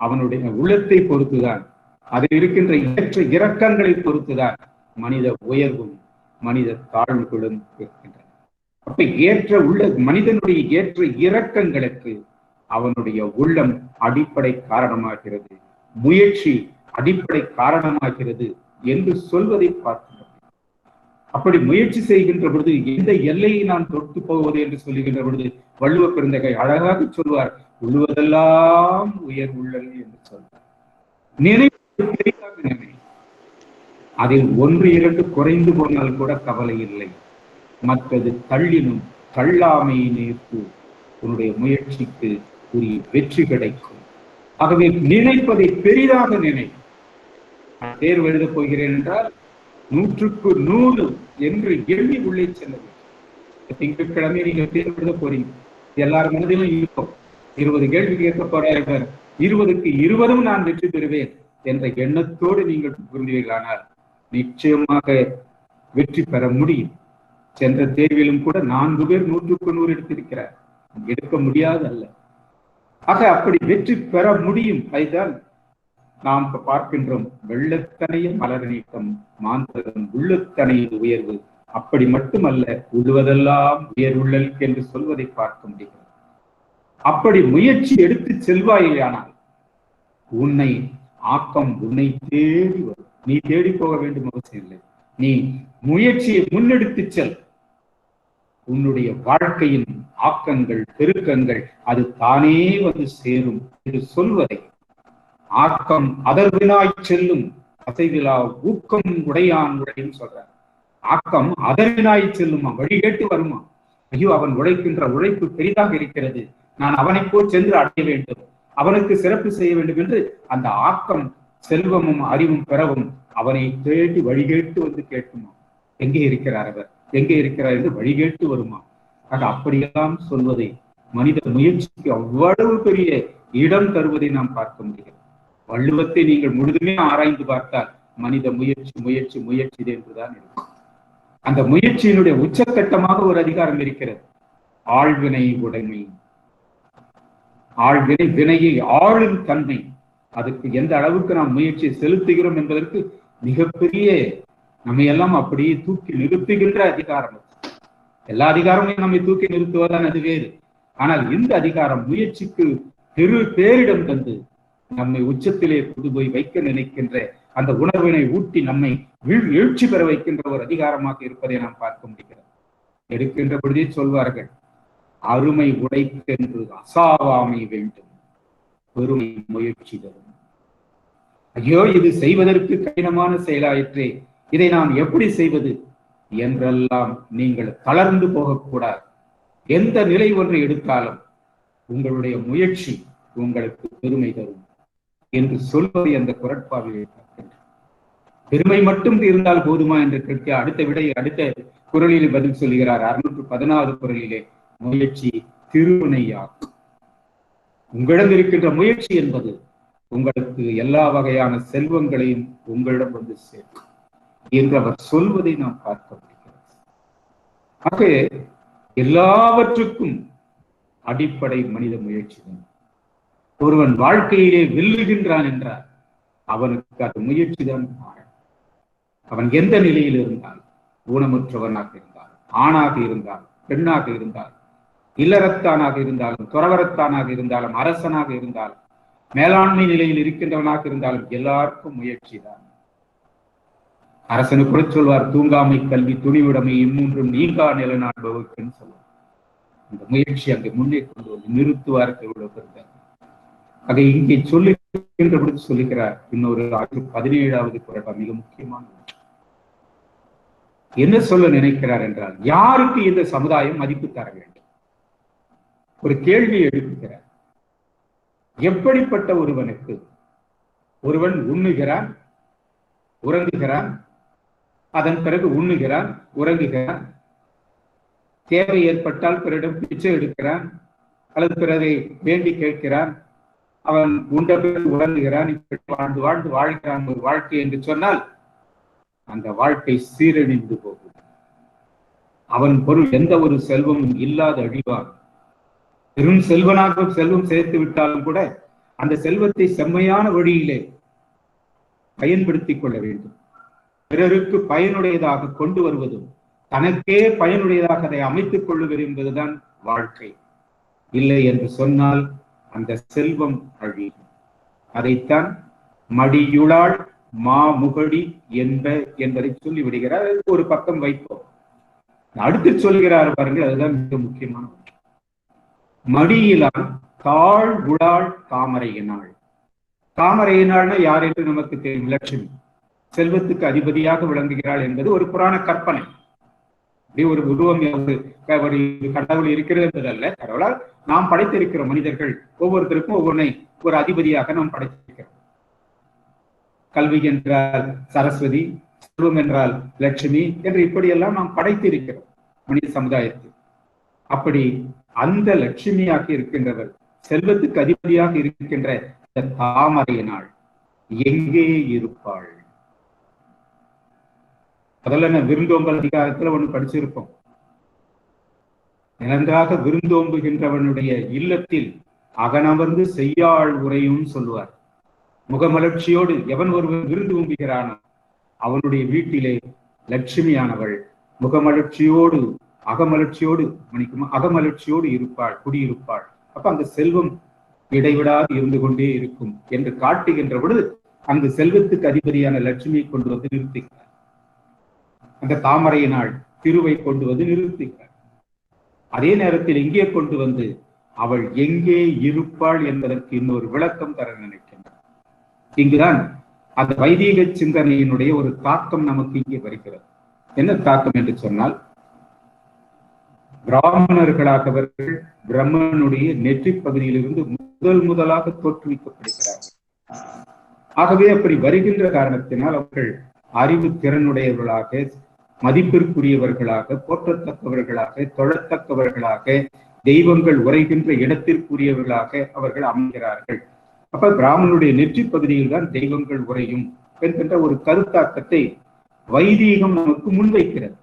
அவனுடைய உள்ளத்தை பொறுத்துதான், அதில் இருக்கின்ற ஏற்ற இறக்கங்களை பொறுத்துதான் மனித உயர்வும் மனித தாழ்வுகளும் இருக்கின்றன. அப்ப மனிதனுடைய ஏற்ற இறக்கங்களுக்கு அவனுடைய உள்ளம் அடிப்படை காரணமாகிறது, முயற்சி அடிப்படை காரணமாகிறது என்று சொல்வதை பார்க்கிறோம். அப்படி முயற்சி செய்கின்ற பொழுது எந்த எல்லையை நான் தொட்டு போவது என்று சொல்லுகின்ற பொழுது வள்ளுவர் பெருந்தகை அழகாக சொல்வார், உள்ளுவதெல்லாம் உயர் உள்ளல் என்று சொல்வார். நினை அதில் 1-2 குறைந்து போனால் கூட கவலை இல்லை, மற்றது தள்ளினும் தள்ளாமையை நேர்த்து உன்னுடைய முயற்சிக்கு உரிய வெற்றி கிடைக்கும். ஆகவே நினைப்பதை பெரிதாக நினை. தேர்வு எழுதப் போகிறேன் என்றால் 100க்கு 100 என்று எண்ணி உள்ளே செல்ல வேண்டும். திங்கட்கிழமை நீங்கள் தேர்வு எழுத போறீங்க, எல்லாரும் மனதிலும் இருக்கும், 20 கேள்வி கேட்க போறார்கள், 20க்கு 20 நான் வெற்றி பெறுவேன் என்ற எண்ணத்தோடு நீங்கள் புரிந்தீர்களானால் நிச்சயமாக வெற்றி பெற முடியும். சென்ற தேர்விலும் கூட 4 பேர் 100க்கு 100 எடுத்திருக்கிறார், எடுக்க முடியாது அல்ல. ஆக அப்படி வெற்றி பெற முடியும். அதுதான் நாம் பார்க்கின்றோம், வெள்ளத்தனைய மலர் நீட்டம் மாந்தரம் உள்ளத்தனைய உயர்வு. அப்படி மட்டுமல்ல, உள்ளுவதெல்லாம் உயர்வுள்ளல் என்று சொல்வதை பார்க்க முடிகிறது. அப்படி முயற்சி எடுத்து செல்வாயானால் உன்னை ஆக்கம் உன்னை தேடி வரும். நீ தேடி போக வேண்டும் அவசியம் இல்லை. நீ முயற்சியை முன்னெடுத்து செல், உன்னுடைய வாழ்க்கையின் ஆக்கங்கள் பெருக்கங்கள் அது தானே வந்து சேரும் என்று சொல்வதை, ஆக்கம் அதர்வினாய் செல்லும் அசைவிலா ஊக்கம் உடையான் உடைன்னு சொல்றார். ஆக்கம் அதர்வினாய் செல்லுமா, வழிகேட்டு வருமா, ஐயோ அவன் உழைக்கின்ற உழைப்பு பெரிதாக இருக்கிறது, நான் அவனை போல் சென்று அடைய வேண்டும், அவனுக்கு சிறப்பு செய்ய வேண்டும் என்று அந்த ஆக்கம் செல்வமும் அறிவும் பெறவும் அவனை தேடி வழிகேட்டு வந்து கேட்குமா, எங்கே இருக்கிறார் அவர், எங்கே இருக்கிறார் என்று வழிகேட்டு வருமா. ஆக அப்படியெல்லாம் சொல்வதை மனித முயற்சிக்கு அவ்வளவு பெரிய இடம் தருவதை நாம் பார்க்க முடியும். வள்ளுவத்தை நீங்கள் முழுதுமே ஆராய்ந்து பார்த்தால் மனித முயற்சி முயற்சி முயற்சி என்றுதான் இருக்கும். அந்த முயற்சியினுடைய உச்சக்கட்டமாக ஒரு அதிகாரம் இருக்கிறது, ஆழ்வினை உடைமை. ஆழ்வினை வினையை ஆளும் தன்மை, அதுக்கு எந்த அளவுக்கு நாம் முயற்சியை செலுத்துகிறோம் என்பதற்கு மிகப்பெரிய நம்ம எல்லாம் அப்படியே தூக்கி நிறுத்துகின்ற அதிகாரம். எல்லா அதிகாரமும் நம்மை தூக்கி நிறுத்துவதான் அது வேறு. ஆனால் இந்த அதிகாரம் முயற்சிக்கு பேரிடம் தந்து நம்மை உச்சத்திலே கொண்டு போய் வைக்க நினைக்கின்ற அந்த உணர்வினை ஊட்டி நம்மை எழுச்சி பெற வைக்கின்ற ஒரு அதிகாரமாக இருப்பதை நாம் பார்க்க முடிகிறது. எடுக்கின்ற பொழுதே சொல்வார்கள், அருமை உடைக்கென்று அசாவாமை வேண்டும், பெருமை முயற்சி தரும். ஐயோ, இது செய்வதற்கு கடினமான செயலாயிற்றே, இதை நாம் எப்படி செய்வது என்றெல்லாம் நீங்கள் தளர்ந்து போகக்கூடாது. எந்த நிலை ஒன்றை எடுத்தாலும் உங்களுடைய முயற்சி உங்களுக்கு பெருமை தரும் என்று சொல்வதை அந்த குறட்பாவிலே பார்க்கின்றோம். பெருமை மட்டும் இருந்தால் போதுமா என்று கேட்க அடுத்த குறளிலே பதில் சொல்கிறார். 614 குறளிலே, முயற்சி திருவினையாக்கும். உங்களிடம் இருக்கின்ற முயற்சி என்பது உங்களுக்கு எல்லா வகையான செல்வங்களையும் உங்களிடம் வந்து சேர்க்கும் என்று அவர் சொல்வதை நாம் பார்க்க முடிகிறது. ஆக எல்லாவற்றுக்கும் அடிப்படை மனித முயற்சி தான். ஒருவன் வாழ்க்கையிலே வெல்லுகின்றான் என்றால் அவனுக்கு அது முயற்சி தான். அவன் எந்த நிலையில் இருந்தால், ஊனமுற்றவனாக இருந்தால், ஆணாக இருந்தால், பெண்ணாக இருந்தால், இல்லறத்தானாக இருந்தாலும், துறவரத்தானாக இருந்தாலும், அரசனாக இருந்தாலும், மேலாண்மை நிலையில் இருக்கின்றவனாக இருந்தாலும் எல்லாருக்கும் முயற்சி தான். அரசனு கூட சொல்வார், தூங்காமை, கல்வி, துணிவுடைமை இம்மூன்றும் நீங்கா நிலநாடுபவர்க்குன்னு சொல்லுவார். அந்த முயற்சி அங்கே முன்னே கொண்டு வந்து நிறுத்துவார்கள் இவ்வளவு பெருந்தார். ஆக இங்கே சொல்லுகின்ற பொழுது சொல்லுகிறார் இன்னொரு 17வது குறள் மிக முக்கியமான என்ன சொல்ல நினைக்கிறார் என்றால், யாருக்கு இந்த சமுதாயம் மதிப்பு தர வேண்டும்? ஒரு கேள்வியை எழுப்புகிறார். எப்படிப்பட்ட ஒருவனுக்கு? ஒருவன் உண்ணுகிறான், உறங்குகிறான், அதன் பிறகு உண்ணுகிறான், உறங்குகிறான், தேவை ஏற்பட்டால் பிறரிடம் பிச்சை எடுக்கிறான், அல்லது பிறரை வேண்டி கேட்கிறான், அவன் உண்ட பிறகு உறங்குகிறான், இப்படி வாழ்ந்து வாழ்ந்து வாழ்கிறான் ஒரு வாழ்க்கை என்று சொன்னால் அந்த வாழ்க்கை சீரழிந்து போகும். அவன் பொருள் எந்த ஒரு செல்வமும் இல்லாத அழிவான். பெரும் செல்வனாக செல்வம் சேர்த்து விட்டாலும் கூட அந்த செல்வத்தை செம்மையான வழியிலே பயன்படுத்திக் கொள்ள வேண்டும். பிறருக்கு பயனுடையதாக கொண்டு வருவதும் தனக்கே பயனுடையதாக அதை அமைத்துக் கொள்ளுவது என்பதுதான் வாழ்க்கை. இல்லை என்று சொன்னால் அந்த செல்வம் அழியும். அதைத்தான் மடியுளாள் மாமுகடி என்பதை சொல்லி விடுகிறார். ஒரு பக்கம் வைப்போம். அடுத்து சொல்கிறார் பாருங்கள், அதுதான் மிக முக்கியமான. மடியிலான் தாழ் உளாள் தாமரையினாள். தாமரையினாள்னா யார் என்று நமக்கு தெரியும், லட்சுமி. செல்வத்துக்கு அதிபதியாக விளங்குகிறாள் என்பது ஒரு புராண கற்பனை. ஒரு உருவம் கடவுள் இருக்கிறது என்பதல்ல. கடவுளால் நாம் படைத்திருக்கிற மனிதர்கள் ஒவ்வொருத்தருக்கும் ஒவ்வொன்றை ஒரு அதிபதியாக நாம் படைத்திருக்கிறோம். கல்வி என்றால் சரஸ்வதி, செல்வம் என்றால் லட்சுமி என்று இப்படியெல்லாம் நாம் படைத்திருக்கிறோம் மனித சமுதாயத்தில். அப்படி அந்த லட்சுமியாக இருக்கின்றவர், செல்வத்துக்கு அதிபதியாக இருக்கின்ற இந்த தாமரையினாள் எங்கே இருப்பாள்? முதல்ல விருந்தோம்பல் அதிகாரத்துல ஒண்ணு படிச்சிருப்போம். நன்றாக விருந்தோம்புகின்றவனுடைய இல்லத்தில் அகனமர்ந்து செய்யாள் உரையும் சொல்லுவார். முகமலர்ச்சியோடு எவன் ஒருவன் விருந்து ஓம்புகிறானோ அவனுடைய வீட்டிலே லட்சுமியானவள் முகமலர்ச்சியோடு அகமலர்ச்சியோடு இருப்பாள், குடியிருப்பாள். அப்ப அந்த செல்வம் இடைவிடாது இருந்து கொண்டே இருக்கும் என்று காட்டுகின்ற பொழுது அந்த செல்வத்துக்கு அதிபதியான லட்சுமியை கொண்டு வந்து நிறுத்துகிறார். அந்த தாமரையினாள் திருவை கொண்டு வந்து நிறுத்துகிறார். அதே நேரத்தில் இங்கே கொண்டு வந்து அவள் எங்கே இருப்பாள் என்பதற்கு இன்னொரு விளக்கம் தர நினைக்கின்றார். இங்குதான் அந்த வைதீக சிந்தனையினுடைய ஒரு தாக்கம் நமக்கு இங்கே வருகிறது. என்ன தாக்கம் என்று சொன்னால், பிராமணர்களாகவர்கள் பிரம்மனுடைய நெற்றி பகுதியிலிருந்து முதலாக தோற்றுவிக்கப்படுகிறார்கள். ஆகவே அப்படி வருகின்ற காரணத்தினால் அவர்கள் அறிவு திறனுடையவர்களாக, மதிப்பிற்குரியவர்களாக, போற்றத்தக்கவர்களாக, தொழத்தக்கவர்களாக, தெய்வங்கள் உரைகின்ற இடத்திற்குரியவர்களாக அவர்கள் அமைகிறார்கள். அப்ப பிராமணனுடைய நெற்றி பகுதியில் தான் தெய்வங்கள் உரையும் என்கின்ற ஒரு கருத்தாக்கத்தை வைதீகம் நமக்கு முன்வைக்கிறது.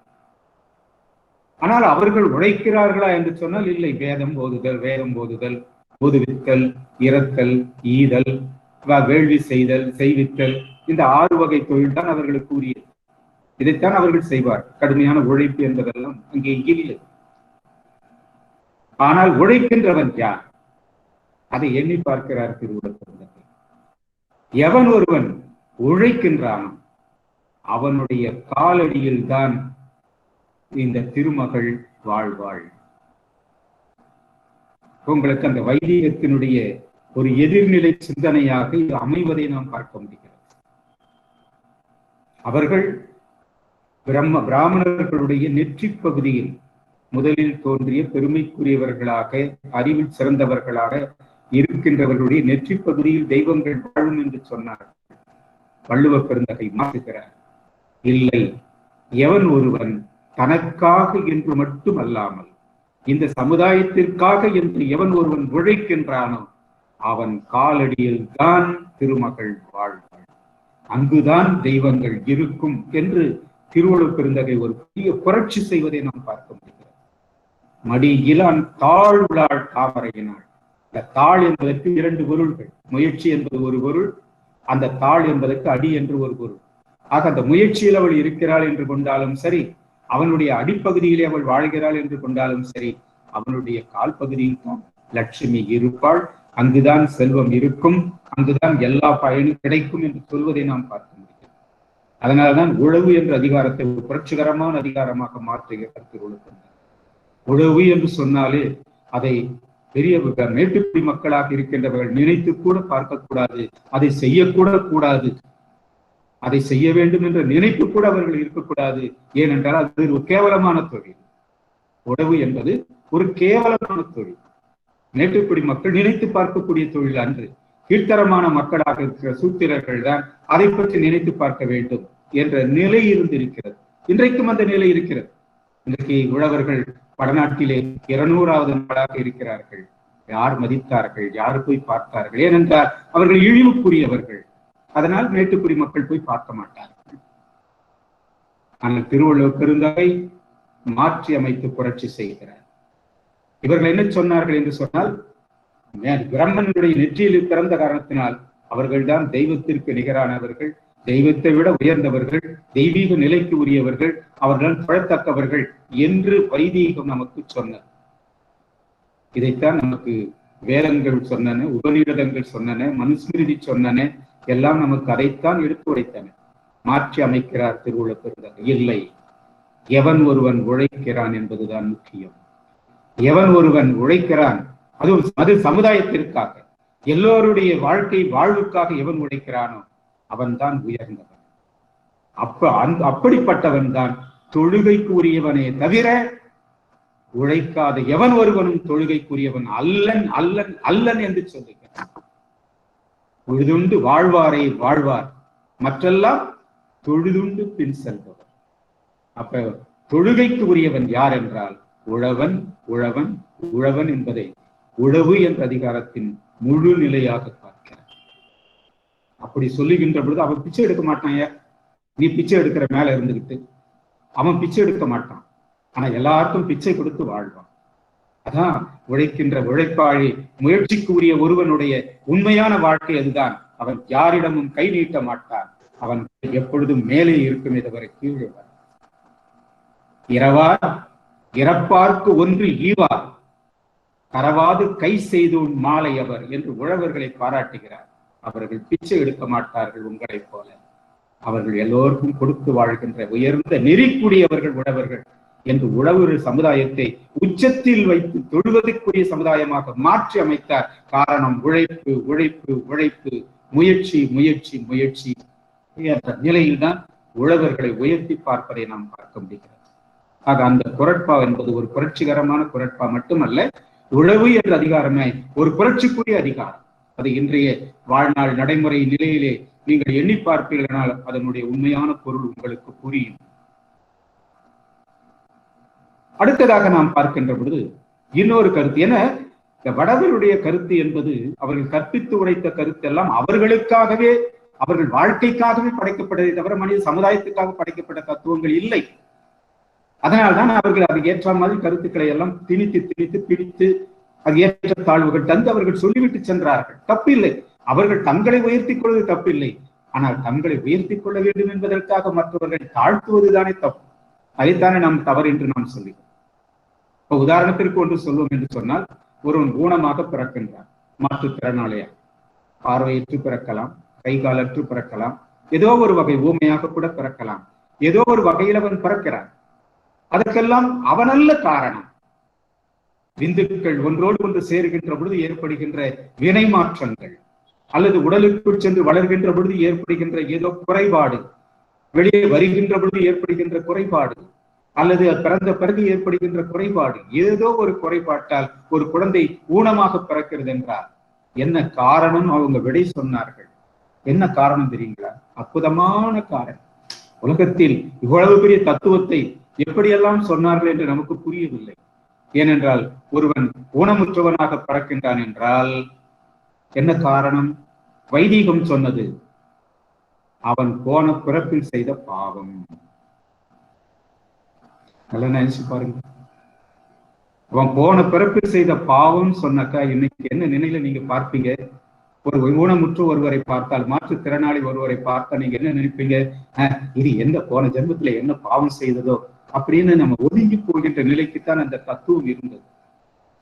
ஆனால் அவர்கள் உழைக்கிறார்களா என்று சொன்னால் இல்லை. வேதம் போதுதல், ஓதுவித்தல், இரத்தல், ஈதல், வேள்வி செய்தல், செய்வித்தல், இந்த 6 வகை தொழில் தான் அவர்களுக்கு உரியது. இதைத்தான் அவர்கள் செய்வார். கடுமையான உழைப்பு என்பதெல்லாம் அங்கே இல்லை. ஆனால் உழைக்கின்றவன் யார்? அதை எண்ணி பார்க்கிறார் திருவள்ளுவர். எவன் ஒருவன் உழைக்கின்றானோ அவனுடைய காலடியில் தான் இந்த திருமகள் வாழ்வாள். உங்களுக்கு அந்த வைதிகத்தினுடைய ஒரு எதிர்நிலை சிந்தனையாக இது அமைவதை நாம் பார்க்க முடிகிறது. அவர்கள் பிராமணர்களுடைய நெற்றி பகுதியில் முதலில் தோன்றிய பெருமைக்குரியவர்களாக, அறிவில் சிறந்தவர்களாக இருக்கின்றவர்களுடைய நெற்றி பகுதியில் தெய்வங்கள் வாழும் என்று சொன்னார். வள்ளுவ பெருந்தகை மாற்றுகிறார். இல்லை, எவன் ஒருவன் தனக்காக என்று மட்டும் அல்லாமல் இந்த சமுதாயத்திற்காக என்று எவன் ஒருவன் உழைக்கின்றானோ அவன் காலடியில் தான் திருமகள் வாழ்வாள், அங்குதான் தெய்வங்கள் இருக்கும் என்று திருவள்ளுவர் பெருந்தகை ஒரு பெரிய புரட்சி செய்வதை நாம் பார்க்க முடிகிறது. மடி இலான் தாழ் விழாள் தாமரையினாள். இந்த தாழ் என்பதற்கு 2 பொருள்கள். முயற்சி என்பது ஒரு பொருள், அந்த தாழ் என்பதற்கு அடி என்று ஒரு பொருள். ஆக அந்த முயற்சியில் அவள் இருக்கிறாள் என்று கொண்டாலும் சரி, அவனுடைய அடிப்பகுதியிலே அவள் வாழ்கிறாள் என்று கொண்டாலும் சரி, அவனுடைய கால் பகுதியில் தான் லட்சுமி இருப்பாள், அங்குதான் செல்வம் இருக்கும், அங்குதான் எல்லா பயனும் கிடைக்கும் என்று சொல்வதை நாம் பார்க்க முடியும். அதனால்தான் உழவு என்ற அதிகாரத்தை ஒரு புரட்சிகரமான அதிகாரமாக மாற்றுகிறார் திருவள்ளுவர். உழவு என்று சொன்னாலே அதை பெரிய மேட்டுக்குடி மக்களாக இருக்கின்றவர்கள் நினைத்து கூட பார்க்கக்கூடாது, அதை செய்யக்கூட கூடாது, அதை செய்ய வேண்டும் என்ற நினைப்பு கூட அவர்கள் இருக்கக்கூடாது. ஏனென்றால் அது ஒரு கேவலமான தொழில். உழவு என்பது ஒரு கேவலமான தொழில். மேட்டுக்குடி மக்கள் நினைத்து பார்க்கக்கூடிய தொழில் அன்று. கீழ்த்தரமான மக்களாக இருக்கிற சூத்திரர்கள் தான் அதை பற்றி நினைத்து பார்க்க வேண்டும் என்ற நிலை இருந்திருக்கிறது. இன்றைக்கும் அந்த நிலை இருக்கிறது. இன்றைக்கு உழவர்கள் வடநாட்டிலே 200வது நாளாக இருக்கிறார்கள். யார் மதித்தார்கள்? யார் போய் பார்த்தார்கள்? ஏனென்றால் அவர்கள் இழிவுக்குரியவர்கள். அதனால் மேட்டுக்குடி மக்கள் போய் பார்க்க மாட்டார்கள். ஆனால் திருவள்ளுவர் பெருந்தகை மாற்றி அமைத்து புரட்சி செய்கிறார். இவர்கள் என்ன சொன்னார்கள் என்று சொன்னால், பிரம்மனுடைய நெற்றியில் பிறந்த காரணத்தினால் அவர்கள்தான் தெய்வத்திற்கு நிகரானவர்கள், தெய்வத்தை விட உயர்ந்தவர்கள், தெய்வீக நிலைக்கு உரியவர்கள், அவர்கள் தொழத்தக்கவர்கள் என்று வைதீகம் நமக்கு சொன்னது. இதைத்தான் நமக்கு வேதங்கள் சொன்னன, உபநிடதங்கள் சொன்னன, மனுஸ்மிருதி சொன்னன, எல்லாம் நமக்கு அதைத்தான் எடுத்து உரைத்தன. மாற்றி அமைக்கிறார் திருவள்ளுவர் பெருந்தகை. இல்லை, எவன் ஒருவன் உழைக்கிறான் என்பதுதான் முக்கியம். எவன் ஒருவன் உழைக்கிறான், அது சமுதாயத்திற்காக, எல்லோருடைய வாழ்வுக்காக எவன் உழைக்கிறானோ அவன் தான் உயர்ந்தவன். அப்படிப்பட்டவன் தான் தொழுகைக்கு உரியவனே தவிர உழைக்காத எவன் ஒருவனும் தொழுகைக்குரியவன் அல்லன் அல்லன் அல்லன் என்று சொல்லுகிறான். உழுதுண்டு வாழ்வாரே வாழ்வார், மற்றெல்லாம் தொழுதுண்டு பின் செல்பவர். அப்ப தொழுகைக்கு உரியவன் யார் என்றால் உழவன் உழவன் உழவன் என்பதை உழவு என்ற அதிகாரத்தின் முழு நிலையாக பார்க்கிறார். அப்படி சொல்லுகின்ற பொழுது அவன் பிச்சை எடுக்க மாட்டான். நீ பிச்சை எடுக்கிற மேல இருந்துகிட்டு அவன் பிச்சை எடுக்க மாட்டான். ஆனா எல்லாருக்கும் பிச்சை கொடுத்து வாழ்வான். அதான் உழைக்கின்ற உழைப்பாளி, முயற்சிக்கு உரிய ஒருவனுடைய உண்மையான வாழ்க்கை அதுதான். அவன் யாரிடமும் கை நீட்ட மாட்டான். அவன் எப்பொழுதும் மேலே இருக்குமே தவிர கீழே வர. இரவார் இறப்பார்க்கு ஒன்று ஈவார், கரவாது கை செய்தோன் மாலை அவர் என்று உழவர்களை பாராட்டுகிறார். அவர்கள் பிச்சை எடுக்க மாட்டார்கள் உங்களைப் போல. அவர்கள் எல்லோருக்கும் கொடுத்து வாழ்கின்ற உயர்ந்த நெறிக்குரியவர்கள் உழவர்கள் என்று உழவர் சமுதாயத்தை உச்சத்தில் வைத்து தொழுவதற்குரிய சமுதாயமாக மாற்றி அமைத்தார். காரணம் உழைப்பு உழைப்பு உழைப்பு, முயற்சி முயற்சி முயற்சி என்ற நிலையில்தான் உழவர்களை உயர்த்தி பார்ப்பதை நாம் பார்க்க முடிகிறது. ஆக அந்த குரட்பா என்பது ஒரு புரட்சிகரமான குரட்பா மட்டுமல்ல, உழவு என்ற அதிகாரமே ஒரு புரட்சிக்குரிய அதிகாரம். அது இன்றைய வாழ்நாள் நடைமுறை நிலையிலே நீங்கள் எண்ணி பார்ப்பீர்களால் அதனுடைய உண்மையான பொருள் உங்களுக்கு புரியும். அடுத்ததாக நாம் பார்க்கின்ற பொழுது இன்னொரு கருத்து, என வடவருடைய கருத்து என்பது அவர்கள் கற்பித்து உரைத்த கருத்து எல்லாம் அவர்களுக்காகவே, அவர்கள் வாழ்க்கைக்காகவே படைக்கப்பட்டதை தவிர மனித சமுதாயத்துக்காக படைக்கப்பட்ட தத்துவங்கள் இல்லை. அதனால்தான் அவர்கள் அதுக்கு ஏற்ற மாதிரி கருத்துக்களை எல்லாம் திணித்து திணித்து பிடித்து அது ஏற்ற தாழ்வுகள் தந்து அவர்கள் சொல்லிவிட்டு சென்றார்கள். தப்பில்லை, அவர்கள் தங்களை உயர்த்திக் கொள்வது தப்பில்லை. ஆனால் தங்களை உயர்த்திக் கொள்ள வேண்டும் என்பதற்காக மற்றவர்களை தாழ்த்துவதுதானே தப்பு. அதைத்தானே நாம் தவறு என்று நாம் சொல்லுவோம். இப்ப உதாரணத்திற்கு ஒன்று சொல்வோம் என்று சொன்னால், ஒருவன் ஊனமாக பிறக்கின்றான், மாற்றுத்திறனாளியாக, பார்வையற்று பிறக்கலாம், கை காலற்று பிறக்கலாம், ஏதோ ஒரு வகை ஊமையாக கூட பிறக்கலாம். ஏதோ ஒரு வகையில் அவன் பிறக்கிறான். அதற்கெல்லாம் அவனல்ல காரணம். விந்துக்கள் ஒன்றோடு ஒன்று சேருகின்ற பொழுது ஏற்படுகின்ற வினை மாற்றங்கள், அல்லது உடலுக்குள் சென்று வளர்கின்ற பொழுது ஏற்படுகின்ற ஏதோ குறைபாடு, வெளியே வருகின்ற பொழுது ஏற்படுகின்ற குறைபாடு, அல்லது பிறந்த பிறகு ஏற்படுகின்ற குறைபாடு, ஏதோ ஒரு குறைபாட்டால் ஒரு குழந்தை ஊனமாக பிறக்கிறது என்றால் என்ன காரணம்? அவங்க விடை சொன்னார்கள். என்ன காரணம் தெரியுங்களா? அற்புதமான காரணம். உலகத்தில் இவ்வளவு பெரிய தத்துவத்தை எப்படியெல்லாம் சொன்னார்கள் என்று நமக்கு புரியவில்லை. ஏனென்றால் ஒருவன் ஊனமுற்றவனாக பிறக்கின்றான் என்றால் என்ன காரணம்? வைதீகம் சொன்னது அவன் போன பிறப்பில் செய்த பாவம். நல்லா நினைச்சு பாருங்க. அவன் போன பிறப்பில் செய்த பாவம் சொன்னாக்கா இன்னைக்கு என்ன நினைவுல நீங்க பார்ப்பீங்க? ஒரு ஊனமுற்று ஒருவரை பார்த்தால், மாற்றுத்திறனாளி ஒருவரை பார்த்தா நீங்க என்ன நினைப்பீங்க? இது எந்த போன ஜென்மத்துல என்ன பாவம் செய்ததோ அப்படின்னு நம்ம ஒதுங்கி போகின்ற நிலைக்குத்தான் அந்த தத்துவம் இருந்தது.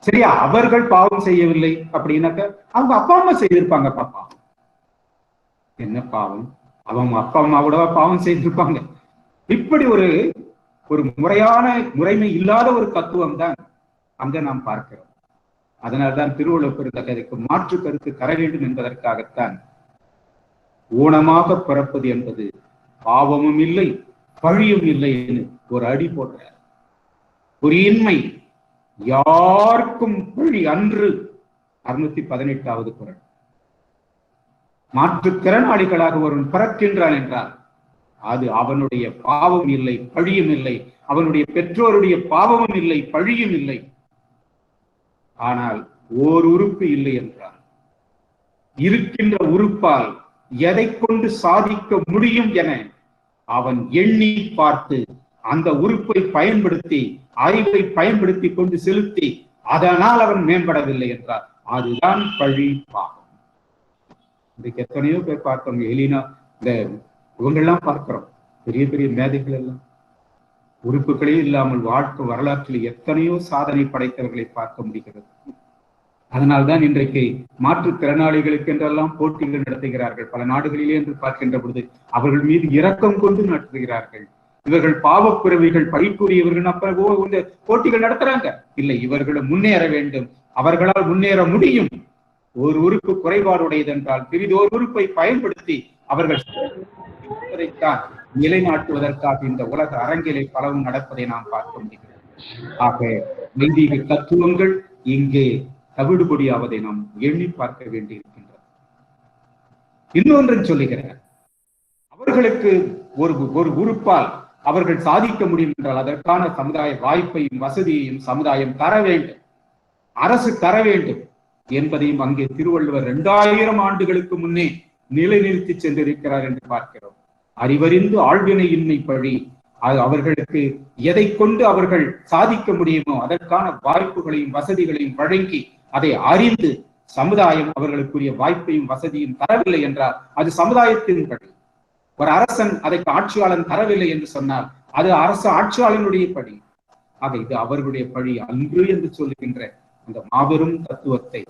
சரியா? அவர்கள் பாவம் செய்யவில்லை அப்படின்னாக்க அவங்க அப்பா அம்மா செய்திருப்பாங்க. பாப்பா என்ன பாவம்? அவங்க அப்பா அம்மாவோட பாவம் செய்திருப்பாங்க. இப்படி ஒரு முறைமை இல்லாத ஒரு தத்துவம் தான் அங்க நாம் பார்க்கிறோம். அதனால்தான் திருவள்ளுவர் பெருந்தகைக்கு மாற்று கருத்து தர வேண்டும் என்பதற்காகத்தான் ஊனமாக பிறப்பது என்பது பாவமும் இல்லை, பழியும் இல்லை என்று ஒரு அடி போடுறார். குறியின்மை யாருக்கும் பழி அன்று. 618வது குறள். மாற்றுத்திறனாளிகளாக ஒருவன் பிறக்கின்றான் என்றால் அது அவனுடைய பாவம் இல்லை, பழியும் இல்லை. அவனுடைய பெற்றோருடைய பாவமும் இல்லை, பழியும் இல்லை. ஆனால் ஓர் உறுப்பு இல்லை என்றால், இருக்கின்ற உறுப்பால் எதை கொண்டு சாதிக்க முடியும் என அவன் எண்ணி பார்த்து அந்த உறுப்பை பயன்படுத்தி, அறிவை பயன்படுத்தி கொண்டு செலுத்தி அதனால் அவன் மேம்படவில்லை என்றால் அதுதான் பழி, பாவம். இதுக்கு எத்தனையோ பேர் பார்த்தோம். எலினா, இந்த இவங்கெல்லாம் பார்க்கிறோம், பெரிய பெரிய மேதைகள் எல்லாம் உறுப்புகளே இல்லாமல் வாழ்க்கை வரலாற்றில் எத்தனையோ சாதனை படைத்தவர்களை பார்க்க முடிகிறது. அதனால்தான் இன்றைக்கு மாற்றுத்திறனாளிகளுக்கு என்றெல்லாம் போட்டிகள் நடத்துகிறார்கள். பல நாடுகளிலே என்று பார்க்கின்ற பொழுது அவர்கள் மீது இரக்கம் கொண்டு நடத்துகிறார்கள். இவர்கள் பாவப்பிறவிகள், படிப்புரியவர்கள் அப்போ இந்த போட்டிகள் நடத்துறாங்க. இல்லை, இவர்களும் முன்னேற வேண்டும், அவர்களால் முன்னேற முடியும். ஒரு உறுப்பு குறைபாடுடையது என்றால் பிரிதோர் உறுப்பை பயன்படுத்தி அவர்கள் நிலைநாட்டுவதற்காக இந்த உலக அரங்கிலே பலவும் நடப்பதை நாம் பார்க்க முடிகிறது. ஆக வைதீக தத்துவங்கள் இங்கே தவிடுபடியாவதை நாம் எண்ணி பார்க்க வேண்டியிருக்கின்றது. இன்னொன்று சொல்லுகிறார், அவர்களுக்கு ஒரு உறுப்பால் அவர்கள் சாதிக்க முடியும் என்றால் அதற்கான சமுதாய வாய்ப்பையும் வசதியையும் சமுதாயம் தர வேண்டும், அரசு தர வேண்டும் என்பதையும் அங்கே திருவள்ளுவர் 2000 ஆண்டுகளுக்கு முன்னே நிலைநிறுத்தி சென்றிருக்கிறார் என்று பார்க்கிறோம். அறிவறிந்து ஆழ்வினையின்மை பழி. அவர்களுக்கு எதை கொண்டு அவர்கள் சாதிக்க முடியுமோ அதற்கான வாய்ப்புகளையும் வசதிகளையும் வழங்கி அதை அறிந்து சமுதாயம் அவர்களுக்குரிய வாய்ப்பையும் வசதியும் தரவில்லை என்றால் அது சமுதாயத்தின் பழி. ஒரு அரசன் அதற்கு ஆட்சியாளன் தரவில்லை என்று சொன்னால் அது அரசு ஆட்சியாளனுடைய பழி. ஆக இது அவர்களுடைய பழி அன்று என்று சொல்லுகின்ற அந்த மாபெரும் தத்துவத்தை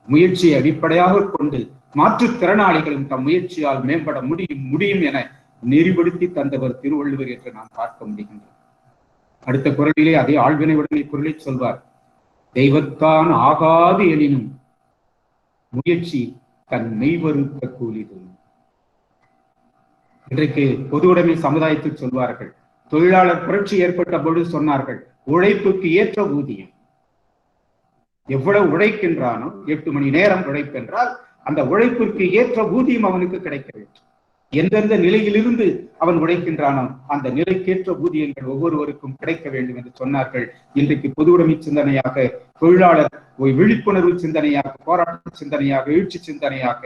முயற்சியை அடிப்படையாக கொண்டு மாற்றுத்திறனாளிகளும் தம் முயற்சியால் மேம்பட முடியும் என நெறிப்படுத்தி தந்தவர் திருவள்ளுவர் என்று நாம் பார்க்க முடிகின்றோம். அடுத்த குறளிலே அதே ஆழ்வினை உடனே குறளை சொல்வார், தெய்வத்தான் ஆகாது எனினும் முயற்சி தன் மெய்வருத்த கூலிது. இன்றைக்கு பொது உடைமை சமுதாயத்தில் சொல்வார்கள், தொழிலாளர் புரட்சி ஏற்பட்ட பொழுது சொன்னார்கள், உழைப்புக்கு ஏற்ற ஊதியம். எவ்வளவு உழைக்கின்றானோ 8 மணி நேரம் உழைப்பென்றால் அந்த உழைப்பிற்கு ஏற்ற ஊதியம் அவனுக்கு கிடைக்க வேண்டும். எந்தெந்த நிலையிலிருந்து அவன் உழைக்கின்றானோ அந்த நிலைக்கேற்ற ஊதியங்கள் ஒவ்வொருவருக்கும் கிடைக்க வேண்டும் என்று சொன்னார்கள். இன்றைக்கு பொது உடைமை சிந்தனையாக, தொழிலாளர் விழிப்புணர்வு சிந்தனையாக, போராட்ட சிந்தனையாக, எழுச்சி சிந்தனையாக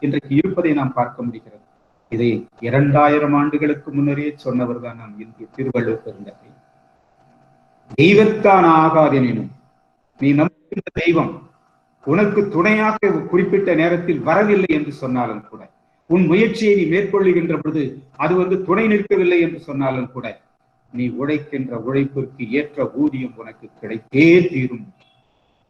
இன்றைக்கு இருப்பதை நாம் பார்க்க முடிகிறது. இதை 2000 ஆண்டுகளுக்கு முன்னரே சொன்னவர் தான் நாம் இன்று திருவள்ளுவர் பெருந்தகை. தெய்வத்தான் ஆகாதெனினும் நீ நம்புகின்ற தெய்வம் உனக்கு துணையாக குறிப்பிட்ட நேரத்தில் வரவில்லை என்று சொன்னாலும் கூட, உன் முயற்சியை நீ மேற்கொள்ளுகின்ற பொழுது அது துணை நிற்கவில்லை என்று சொன்னாலும் கூட, நீ உழைக்கின்ற உழைப்பிற்கு ஏற்ற ஊதியம் உனக்கு கிடைத்தே தீரும்,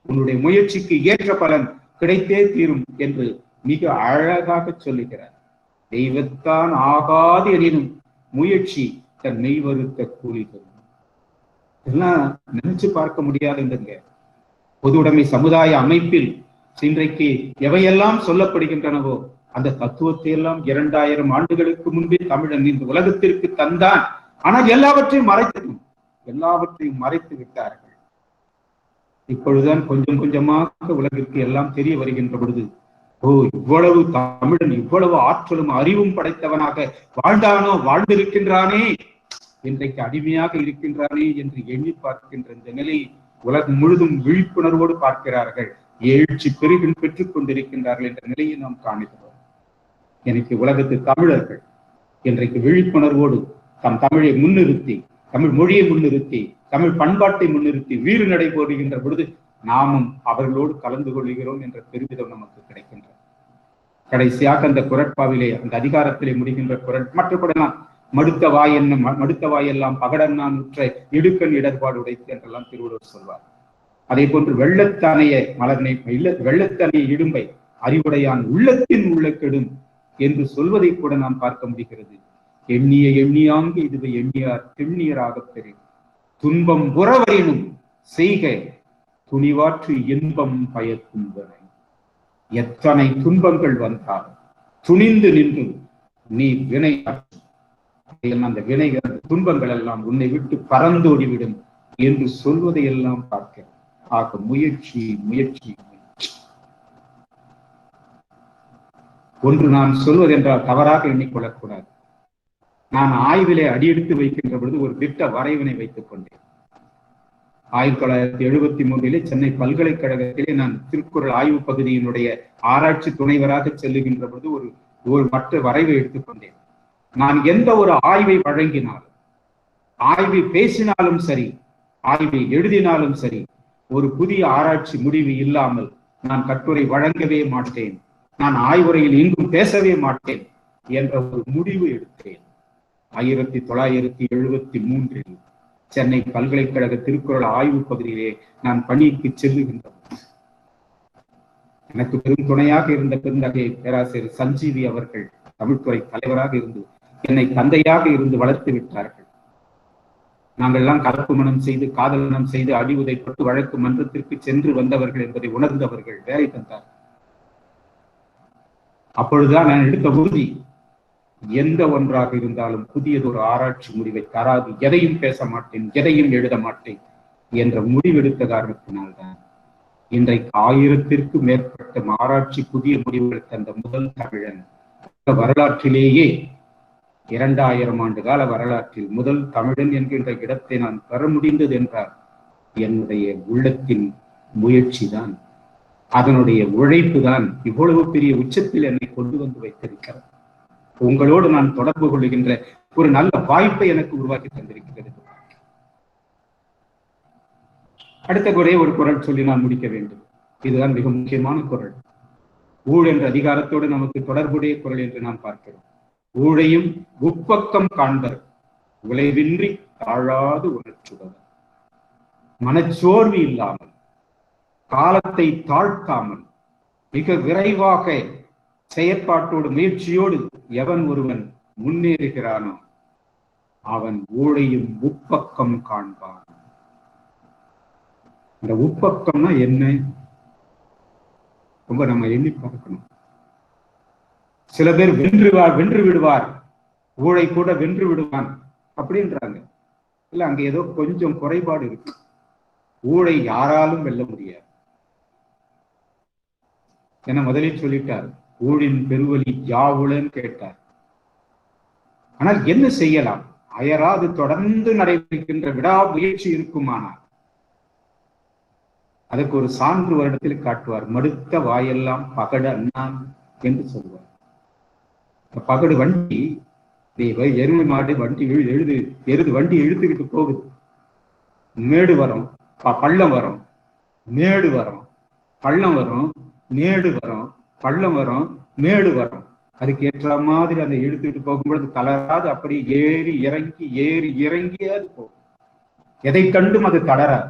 உன்னுடைய முயற்சிக்கு ஏற்ற பலன் கிடைத்தே தீரும் என்று மிக அழகாக சொல்லுகிறார். தெய்வத்தான் ஆகாது எனினும் முயற்சி தன் மெய்வருத்த கூலி தரும். இதெல்லாம் நினைச்சு பார்க்க முடியாதுங்க. பொது உடைமை சமுதாய அமைப்பில் இன்றைக்கு எவையெல்லாம் சொல்லப்படுகின்றனவோ அந்த தத்துவத்தை எல்லாம் 2000 ஆண்டுகளுக்கு முன்பே தமிழன் இந்த உலகத்திற்கு தந்தான். ஆனால் எல்லாவற்றையும் மறைத்து விட்டார்கள். இப்பொழுதுதான் கொஞ்சம் கொஞ்சமாக உலகிற்கு எல்லாம் தெரிய வருகின்ற பொழுது, இவ்வளவு தமிழன் இவ்வளவு ஆற்றலும் அறிவும் படைத்தவனாக வாழ்ந்திருக்கின்றானே, இன்றைக்கு அடிமையாக இருக்கின்றானே என்று எண்ணி பார்க்கின்ற இந்த நிலை உலகம் முழுதும் விழிப்புணர்வோடு பார்க்கிறார்கள், எழுச்சி பெற்றுக் கொண்டிருக்கின்றார்கள் என்ற நிலையை நாம் காணுகிறோம். எனக்கு உலகத்து தமிழர்கள் இன்றைக்கு விழிப்புணர்வோடு தம் தமிழை முன்னிறுத்தி, தமிழ் மொழியை முன்னிறுத்தி, தமிழ் பண்பாட்டை முன்னிறுத்தி வீறு நடை போடுகின்ற பொழுது நாமும் அவர்களோடு கலந்து கொள்கிறோம் என்ற பெருமிதம் நமக்கு கிடைக்கின்றது. கடைசியாக அந்த குரட்பாவிலே, அந்த அதிகாரத்திலே முடிகின்ற குரல் மற்ற கூட மடுத்த வாயெல்லாம் பகடன்னான் உற்ற இடுக்கண் இடர்பாடு உடைத்து என்றெல்லாம் திருவள்ளுவர் சொல்வார். அதே போன்று வெள்ளத்தனைய இடும்பை அறிவுடையான் உள்ளத்தின் உள்ள கெடும் என்று சொல்வதை கூட நாம் பார்க்க முடிகிறது. எண்ணியாங்கு இதுவை எண்ணியார் திண்ணியராக பெறும் துன்பம் புறவரினும் செய்க துணிவாற்று இன்பம் பயக்கும்பனை. எத்தனை துன்பங்கள் வந்தால் துணிந்து நின்று நீ வினை, அந்த வினைகள் துன்பங்கள் எல்லாம் உன்னை விட்டு பறந்தோடிவிடும் என்று சொல்வதை எல்லாம் பார்க்கிறோம். ஆக முயற்சி முயற்சி முயற்சி. ஒன்று நான் சொல்வதென்றால் தவறாக எண்ணிக்கொள்ளக்கூடாது. நான் ஆய்விலே அடியெடுத்து வைக்கின்ற பொழுது ஒரு திட்ட வரைவினை வைத்துக் கொண்டேன். 1973 சென்னை பல்கலைக்கழகத்திலே நான் திருக்குறள் ஆய்வு பகுதியினுடைய ஆராய்ச்சி துணைவராக செல்லுகின்ற பொழுது ஒரு மற்ற வரைவை எடுத்துக்கொண்டேன். நான் எந்த ஒரு ஆய்வை வழங்கினாலும், ஆய்வை பேசினாலும் சரி, ஆய்வை எழுதினாலும் சரி, ஒரு புதிய ஆராய்ச்சி முடிவு இல்லாமல் நான் கட்டுரை வழங்கவே மாட்டேன், நான் ஆய்வுரையில் எங்கும் பேசவே மாட்டேன் என்ற ஒரு முடிவு எடுத்தேன். 1973 சென்னை பல்கலைக்கழக திருக்குறள் ஆய்வு பகுதியிலே நான் பணிக்கு செல்லுகின்றேன். எனக்கு பெரும் துணையாக இருந்த பெருந்தகை பேராசிரியர் சஞ்சீவி அவர்கள் தமிழ்துறை தலைவராக இருந்து என்னை தந்தையாக இருந்து வளர்த்து விட்டார்கள். நாங்கள் எல்லாம் கலப்பு மனம் செய்து காதலனம் செய்து அடி உதைப்பட்டு வழக்கு மன்றத்திற்கு சென்று வந்தவர்கள் என்பதை உணர்ந்தவர்கள் வேலை தந்தார்கள். அப்பொழுதுதான் நான் எடுத்த உறுதி, எந்த ஒன்றாக இருந்தாலும் புதியதொரு ஆராய்ச்சி முடிவை தராது, எதையும் பேச மாட்டேன், எதையும் எழுத மாட்டேன் என்ற முடிவெடுத்த காரணத்தினால்தான் இன்றைக்கு 1000ற்கு மேற்பட்ட ஆராய்ச்சி புதிய முடிவுகள் தந்த முதல் தமிழன். வரலாற்றிலேயே 2000 ஆண்டு கால வரலாற்றில் முதல் தமிழன் என்கின்ற இடத்தை நான் பெற முடிந்தது என்றால் என்னுடைய உள்ளத்தின் முயற்சி தான், அதனுடைய உழைப்பு தான் இவ்வளவு பெரிய உச்சத்தில் என்னை கொண்டு வந்து வைத்திருக்கிறது. உங்களோடு நான் தொடர்பு கொள்ளுகின்ற ஒரு நல்ல வாய்ப்பை எனக்கு உருவாக்கி தந்திருக்கிறது. அடுத்த ஒரே ஒரு குறள் சொல்லி நான் முடிக்க வேண்டும். இதுதான் மிக முக்கியமான குறள். ஊழ் என்ற அதிகாரத்தோடு நமக்கு தொடர்புடைய குறள் என்று நாம் பார்க்கிறோம். ஊழையும் உட்பக்கம் காண்பர் விளைவின்றி தாழாது உணர்ச்சுவர். மனச்சோர்வு இல்லாமல், காலத்தை தாழ்த்தாமல், மிக விரைவாக செயற்பாட்டோடு முயற்சியோடு எவன் ஒருவன் முன்னேறுகிறானோ அவன் ஊழையும் உட்பக்கம் காண்பான். இந்த உட்பக்கம்னா என்ன? ரொம்ப நம்ம எண்ணி பார்க்கணும். சில பேர் வென்று விடுவார், ஊழை கூட வென்று விடுவான் அப்படின்றாங்க. இல்ல, அங்க ஏதோ கொஞ்சம் குறைபாடு இருக்கு. ஊழை யாராலும் வெல்ல முடியாது என முதலில் சொல்லிட்டார். ஊழின் பெருவலி யாவுளன்னு கேட்டார். ஆனால் என்ன செய்யலாம்? அயராது தொடர்ந்து நடைபெறுகின்ற விடாமுயற்சி இருக்குமானால் அதுக்கு ஒரு சான்று வருடத்தில் காட்டுவார். மடுத்த வாயெல்லாம் பகடு அண்ணான் என்று சொல்வார். பகடு வண்டி, எருமை மாடு வண்டி வண்டி இழுத்துக்கிட்டு போகுது. மேடு வரும், பள்ளம் வரும், மேடு வரும், பள்ளம் வரும், மேடு வரும், பள்ளம் வரும், மேடு வரும். அதுக்கு ஏற்ற மாதிரி அந்த இழுத்துட்டு போகும்பொழுது தளராது, அப்படி ஏறி இறங்கி அது போகும். எதை கண்டும் அது தளராது.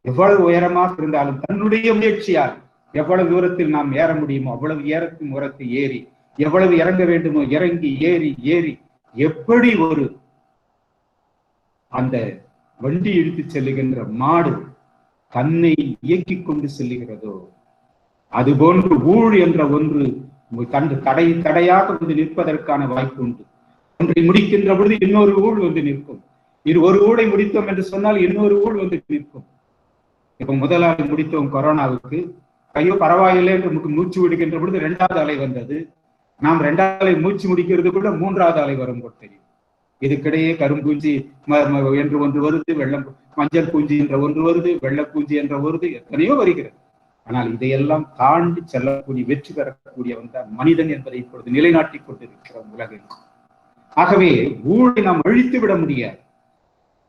எவ்வளவு உயரமாக இருந்தாலும் தன்னுடைய முயற்சியால் எவ்வளவு தூரத்தில் நாம் ஏற முடியுமோ அவ்வளவு ஏறக்கும் உரத்து ஏறி, எவ்வளவு இறங்க வேண்டுமோ இறங்கி ஏறி எப்படி ஒரு அந்த வண்டி இழுத்து செல்லுகின்ற மாடு தன்னை இயக்கிக் கொண்டு செல்லுகிறதோ அதுபோன்று ஊழ் என்ற ஒன்று தடையாக வந்து நிற்பதற்கான வாய்ப்பு உண்டு. ஒன்றை முடிக்கின்ற பொழுது இன்னொரு ஊழ் வந்து நிற்கும். ஒரு ஊழை முடித்தோம் என்று சொன்னால் இன்னொரு ஊழ் வந்து நிற்கும். இப்ப முதலாளி முடித்தோம் கொரோனாவுக்கு, ஐயோ பரவாயில்லை என்று மூச்சு விடுகின்ற பொழுது 2வது அலை வந்தது. நாம் 2வது அலை மூச்சு முடிக்கிறதுக்குள்ள 3வது அலை வரும் போது தெரியும். இதுக்கிடையே கரும்பூஞ்சி என்று ஒன்று வருது, மஞ்சள் பூஞ்சி என்ற ஒன்று வருது, வெள்ளப்பூஞ்சி என்ற வருது, எத்தனையோ வருகிறது. ஆனால் இதையெல்லாம் தாண்டி செல்லக்கூடிய வெற்றி பெறக்கூடியவன் தான் மனிதன் என்பதை இப்பொழுது நிலைநாட்டிக் கொண்டிருக்கிற உலகில். ஆகவே ஊழை நாம் அழித்து விட முடியாது.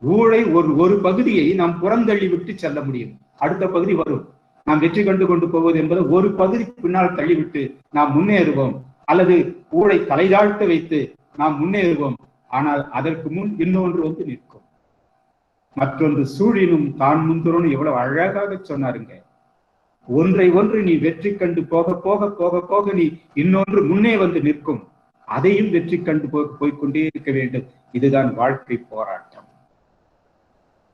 ஊழை ஒரு பகுதியை நாம் புறந்தள்ளி விட்டு செல்ல முடியும். அடுத்த பகுதி வரும். நாம் வெற்றி கண்டு கொண்டு போவது என்பது ஒரு பகுதி பின்னால் தள்ளிவிட்டு நாம் முன்னேறுவோம், அல்லது ஊழை தலைதாழ்த்த வைத்து நாம் முன்னேறுவோம். ஆனால் அதற்கு முன் இன்னொன்று வந்து நிற்கும். மற்றொன்று சூழினும் தான் முந்துரும் எவ்வளவு அழகாக சொன்னாருங்க. ஒன்றை ஒன்று நீ வெற்றி கண்டு போக போக போக போக நீ இன்னொன்று முன்னே வந்து நிற்கும். அதையும் வெற்றி கண்டு போய்கொண்டே இருக்க வேண்டும். இதுதான் வாழ்க்கை போராட்டம்.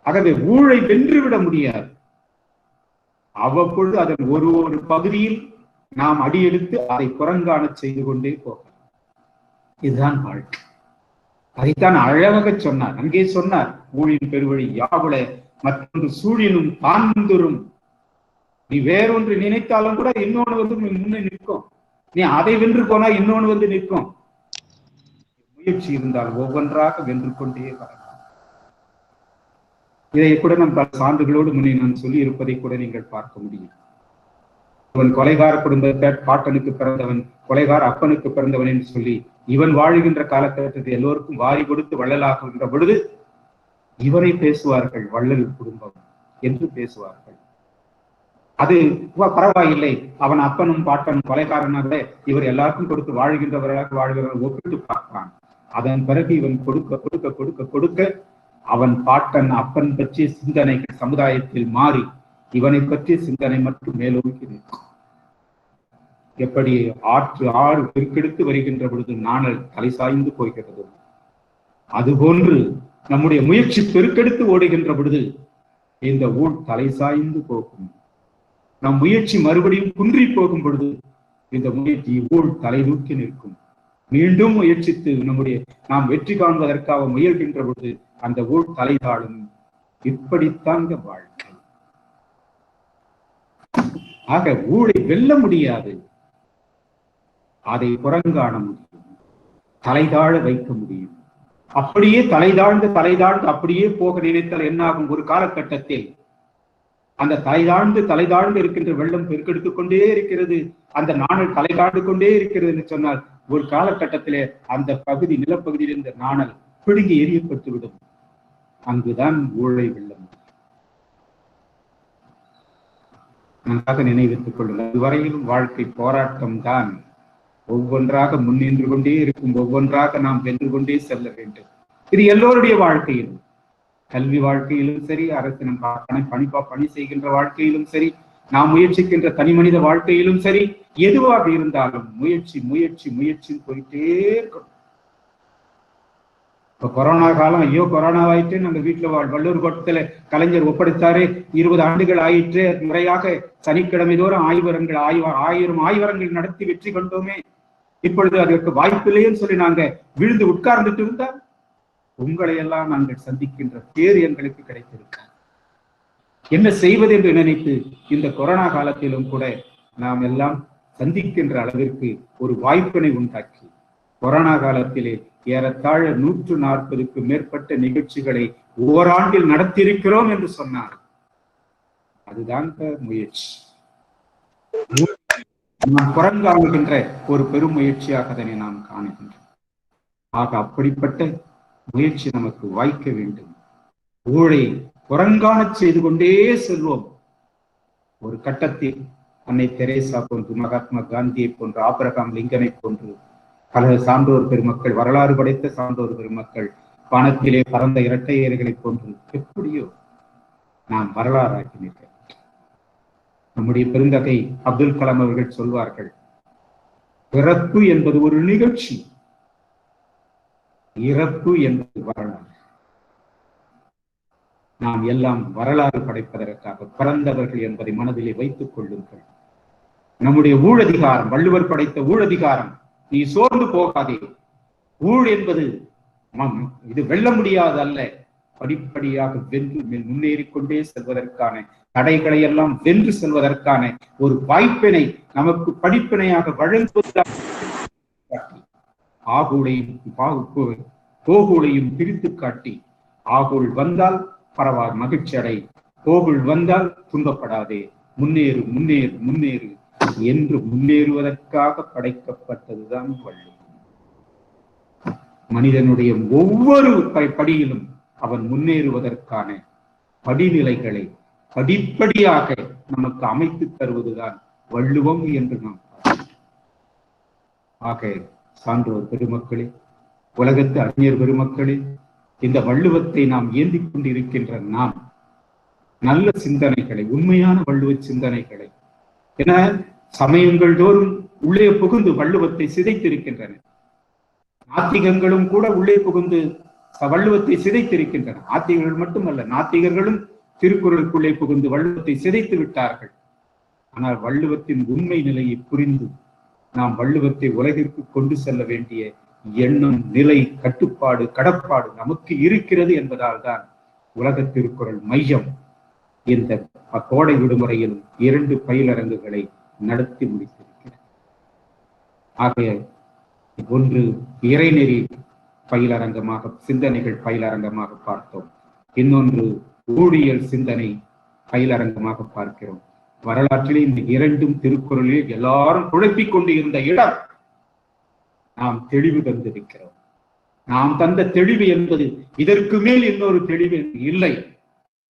ஆகவே ஊழை வென்றுவிட முடியாது. அவ்வப்பொழுது அதன் ஒரு பகுதியில் நாம் அடியெடுத்து அதை புறங்காண செய்து கொண்டே போகலாம். இதுதான் வாழ்க்கை. அதைத்தான் அழகாக சொன்னார். அங்கே சொன்னார், ஊழின் பெருவழி யாவுல மற்றொன்று சூழினும் தான் முந்துரும். நீ வேறொன்று நினைத்தாலும் கூட இன்னொன்று வந்து முன்னே நிற்கும். நீ அதை வென்று போனா இன்னொன்று வந்து நிற்கும். முயற்சி இருந்தால் ஒவ்வொன்றாக வென்று கொண்டே வரலாம். இதை கூட நம் பல சான்றுகளோடு முன்னே நான் சொல்லி இருப்பதை கூட நீங்கள் பார்க்க முடியும். இவன் கொலைகார குடும்பத்தை பாட்டனுக்கு பிறந்தவன், கொலைகார அப்பனுக்கு பிறந்தவன் என்று சொல்லி இவன் வாழ்கின்ற காலகட்டத்தில் எல்லோருக்கும் வாரி கொடுத்து வள்ளலாகுகின்ற பொழுது இவரை பேசுவார்கள், வள்ளல் குடும்பம் என்று பேசுவார்கள். அது பரவாயில்லை, அவன் அப்பனும் பாட்டனும் கொலைகாரனாக இவர் எல்லாருக்கும் கொடுத்து வாழ்கின்றவர்களாக வாழ்கிறவர்கள் ஒப்பிட்டு பார்ப்பான். அதன் பிறகு இவன் கொடுக்க கொடுக்க கொடுக்க கொடுக்க அவன் பாட்டன் அப்பன் பற்றிய சிந்தனைகள் சமுதாயத்தில் மாறி இவனை பற்றிய சிந்தனை மட்டும் மேலோக்கி நிற்கும். எப்படி ஆறு பெருக்கெடுத்து வருகின்ற பொழுது நாணல் தலை சாய்ந்து போகிறது, அதுபோன்று நம்முடைய முயற்சி பெருக்கெடுத்து ஓடுகின்ற பொழுது இந்த ஊழ் தலை சாய்ந்து போகும். நம் முயற்சி மறுபடியும் குன்றி போகும் பொழுது இந்த முயற்சி ஊழ் தலை தூக்கி நிற்கும். மீண்டும் முயற்சித்து நாம் வெற்றி காண்பதற்காக முயல்கின்ற பொழுது அந்த ஊழ் தலை தாழும். இப்படித்தான் வாழ்க்கை. ஆக ஊழை வெல்ல முடியாது, அதை புறங்காண முடியும், தலைதாழ வைக்க முடியும். அப்படியே தலைதாழ்ந்து அப்படியே போக நினைத்தால் என்னாகும்? ஒரு காலகட்டத்தில் அந்த தலைதாழ்ந்து இருக்கின்ற வெள்ளம் பெருக்கெடுத்துக் கொண்டே இருக்கிறது, அந்த நாணல் தலைதாழ்ந்து கொண்டே இருக்கிறது என்று சொன்னால் ஒரு காலகட்டத்திலே அந்த பகுதி நிலப்பகுதியில் இருந்த நாணல் பிடுங்கி எரியப்பட்டு விடும். அங்குதான் ஊழை வெள்ளம். நன்றாக நினைவித்துக் கொள்ளுங்கள். இதுவரையிலும் வாழ்க்கை போராட்டம் தான். ஒவ்வொன்றாக முன்னின்று கொண்டே இருக்கும், ஒவ்வொன்றாக நாம் வென்று கொண்டே செல்ல வேண்டும். இது எல்லோருடைய வாழ்க்கையிலும், கல்வி வாழ்க்கையிலும் சரி, அரசின் பணி செய்கின்ற வாழ்க்கையிலும் சரி, நாம் முயற்சிக்கின்ற தனி மனித வாழ்க்கையிலும் சரி, எதுவாக இருந்தாலும் முயற்சி முயற்சி முயற்சின்னு போயிட்டே இருக்கணும். இப்ப கொரோனா காலம், ஐயோ கொரோனாவாயிட்டு நம்ம வீட்டுல வள்ளூர் கோட்டத்துல கலைஞர் ஒப்படைத்தாரு, 20 ஆண்டுகள் ஆயிற்று, முறையாக சனிக்கிழமை தோறும் 1000 ஆய்வரங்கள் நடத்தி வெற்றி கொண்டோமே, இப்பொழுது அதற்கு வாய்ப்பில்லைன்னு சொல்லி நாங்க விழுந்து உட்கார்ந்துட்டு இருந்தா உங்களை எல்லாம் நாங்கள் சந்திக்கின்ற பேர் எங்களுக்கு கிடைத்திருக்க. என்ன செய்வது என்று நினைத்து இந்த கொரோனா காலத்திலும் கூட நாம் எல்லாம் சந்திக்கின்ற அளவிற்கு ஒரு வாய்ப்பினை உண்டாக்கி கொரோனா காலத்திலே ஏறத்தாழ 140க்கும் மேற்பட்ட நிகழ்ச்சிகளை ஓராண்டில் நடத்தியிருக்கிறோம் என்று சொன்னார். அதுதான் முயற்சி. நாம் புறங்காணுகின்ற ஒரு பெரும் முயற்சியாக அதனை நாம் காணுகின்றோம். ஆக அப்படிப்பட்ட முயற்சி நமக்கு வாய்க்க வேண்டும். ஊழை புறங்காண செய்து கொண்டே செல்வோம். ஒரு கட்டத்தில் அன்னை தெரேசா போன்று, மகாத்மா காந்தியை போன்று, ஆபிரகாம் லிங்கனை போன்று பல சான்றோர் பெருமக்கள், வரலாறு படைத்த சான்றோர் பெருமக்கள், வானத்திலே பறந்த இரட்டையர்களை போன்று எப்படியோ நாம் வரலாறாக்கினீர்கள். நம்முடைய பெருந்தகை அப்துல் கலாம் அவர்கள் சொல்வார்கள், பிறப்பு என்பது ஒரு நிகழ்ச்சி, இறப்பு என்பது வரலாறு. நாம் எல்லாம் வரலாறு படைப்பதற்காக பிறந்தவர்கள் என்பதை மனதிலே வைத்துக் கொள்ளுங்கள். நம்முடைய ஊழதிகாரம், வள்ளுவர் படைத்த ஊழதிகாரம், நீ சோர்ந்து போகாதே. ஊழ் என்பது இது வெல்ல முடியாது அல்ல, படிப்படியாக வென்று முன்னேறிக் கொண்டே செல்வதற்கான, தடைகளை எல்லாம் வென்று செல்வதற்கான ஒரு வாய்ப்பினை நமக்கு படிப்பினையாக வழங்குவதற்காக கோகுளையும் பிரித்து காட்டி, ஆகுள் வந்தால் பரவார் மகிழ்ச்சி அடை, கோகுள் வந்தால் துன்பப்படாதே, முன்னேறு முன்னேறு முன்னேறு என்று முன்னேறுவதற்காக படைக்கப்பட்டதுதான் வள்ளுவம். மனிதனுடைய ஒவ்வொரு படியிலும் அவன் முன்னேறுவதற்கான படிநிலைகளை படிப்படியாக நமக்கு அமைத்து தருவதுதான் வள்ளுவம் என்று நாம் ஆக சான்றோர் பெருமக்களே, உலகத்து அறிஞர் பெருமக்களே, இந்த வள்ளுவத்தை நாம் ஏந்தி கொண்டிருக்கின்ற நாம் நல்ல சிந்தனைகளை, உண்மையான வள்ளுவ சிந்தனைகளை, என சமயங்கள் தோறும் உள்ளே புகுந்து வள்ளுவத்தை சிதைத்திருக்கின்றன. நாத்திகங்களும் கூட உள்ளே புகுந்து வள்ளுவத்தை சிதைத்திருக்கின்றன. ஆத்திகர்கள் மட்டுமல்ல, நாத்திகர்களும் திருக்குறளுக்குள்ளே புகுந்து வள்ளுவத்தை சிதைத்து விட்டார்கள். ஆனால் வள்ளுவத்தின் உண்மை நிலையை புரிந்து நாம் வள்ளுவத்தை உலகிற்கு கொண்டு செல்ல வேண்டிய எண்ணம், நிலை, கட்டுப்பாடு, கடப்பாடு நமக்கு இருக்கிறது என்பதால் தான் உலக திருக்குறள் மையம் இந்த கோடை விடுமுறையில் 2 பயிலரங்குகளை நடத்தி முடித்திருக்கிறது. ஆகைய ஒன்று இறைநெறி பயிலரங்கமாக, சிந்தனைகள் பயிலரங்கமாக பார்த்தோம். இன்னொன்று ஊழியல் சிந்தனை பயிலரங்கமாக பார்க்கிறோம். வரலாற்றிலே இந்த 2 திருக்குறளில் எல்லாரும் குழப்பிக் கொண்டு இருந்த இடம் நாம் தெளிவு தந்திருக்கிறோம். நாம் தந்த தெளிவு என்பது இதற்கு மேல் இன்னொரு தெளிவு இல்லை,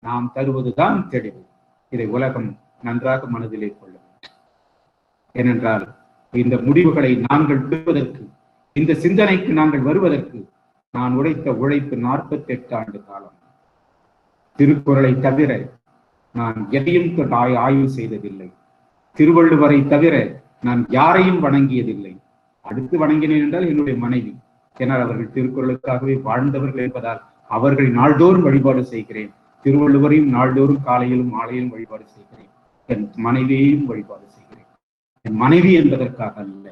நாம் தருவதுதான் தெளிவு. இதை உலகம் நன்றாக மனதிலே கொள்ள வேண்டும். ஏனென்றால் இந்த முடிவுகளை நாங்கள் பெறுவதற்கு, இந்த சிந்தனைக்கு நாங்கள் வருவதற்கு நான் உழைத்த உழைப்பு 48 ஆண்டு காலம். திருக்குறளை தவிர நான் எதையும் ஆய்வு செய்ததில்லை. திருவள்ளுவரை தவிர நான் யாரையும் வணங்கியதில்லை. அடுத்து வணங்கினேன் என்றால் என்னுடைய மனைவி. ஏனால் அவர்கள் திருக்குறளுக்காகவே வாழ்ந்தவர்கள் என்பதால் அவர்களை நாள்தோறும் வழிபாடு செய்கிறேன். திருவள்ளுவரையும் நாள்தோறும் காலையிலும் மாலையிலும் வழிபாடு செய்கிறேன். என் மனைவியையும் வழிபாடு செய்கிறேன். என் மனைவி என்பதற்காக அல்ல,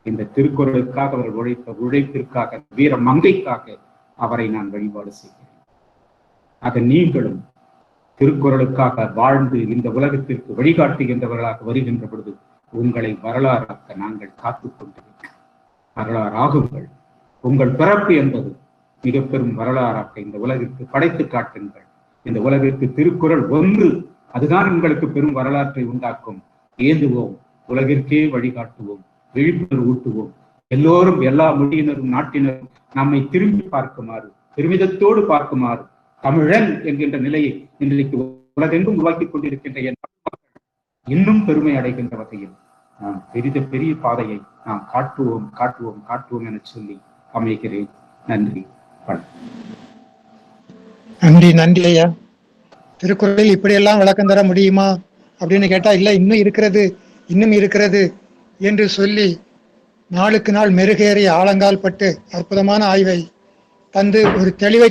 இந்த திருக்குறளுக்காக அவர்கள் உழைத்த உழைப்பிற்காக, வீர மங்கைக்காக அவரை நான் வழிபாடு செய்கிறேன். ஆக நீங்களும் திருக்குறளுக்காக வாழ்ந்து இந்த உலகத்திற்கு வழிகாட்டுகின்றவர்களாக வருகின்ற பொழுது உங்களை வரலாறாக்க நாங்கள் காத்துக் கொண்டிருக்கிறோம். வரலாறாகுங்கள். உங்கள் பிறப்பு என்பது மிக பெரும் வரலாறாக்க இந்த உலகிற்கு படைத்து காட்டுங்கள். இந்த உலகிற்கு திருக்குறள் ஒன்று, அதுதான் உங்களுக்கு பெரும் வரலாற்றை உண்டாக்கும். ஏந்துவோம், உலகிற்கே வழிகாட்டுவோம், விழிப்புணர்வு ஊட்டுவோம். எல்லோரும், எல்லா மொழியினரும் நாட்டினரும் நம்மை திரும்பி பார்க்குமாறு, பெருமிதத்தோடு பார்க்குமாறு, தமிழன் என்கின்ற நிலையை இன்றைக்கு உலகெங்கும் உருவாக்கிக் கொண்டிருக்கின்ற இன்னும் பெருமை அடைகின்ற வகையில் நாம் பெரிய பாதையை நாம் காட்டுவோம் காட்டுவோம் காட்டுவோம் என சொல்லி அமைகிறேன். நன்றி, வணக்கம். நன்றி, நன்றி ஐயா. திருக்குறளில் இப்படியெல்லாம் விளக்கம் தர முடியுமா அப்படின்னு கேட்டா, இல்ல இன்னும் இருக்கிறது என்று சொல்லி நாளுக்கு நாள் மெருகேறி ஆழங்கால் பட்டு அற்புதமான ஆய்வை தந்து ஒரு தெளிவை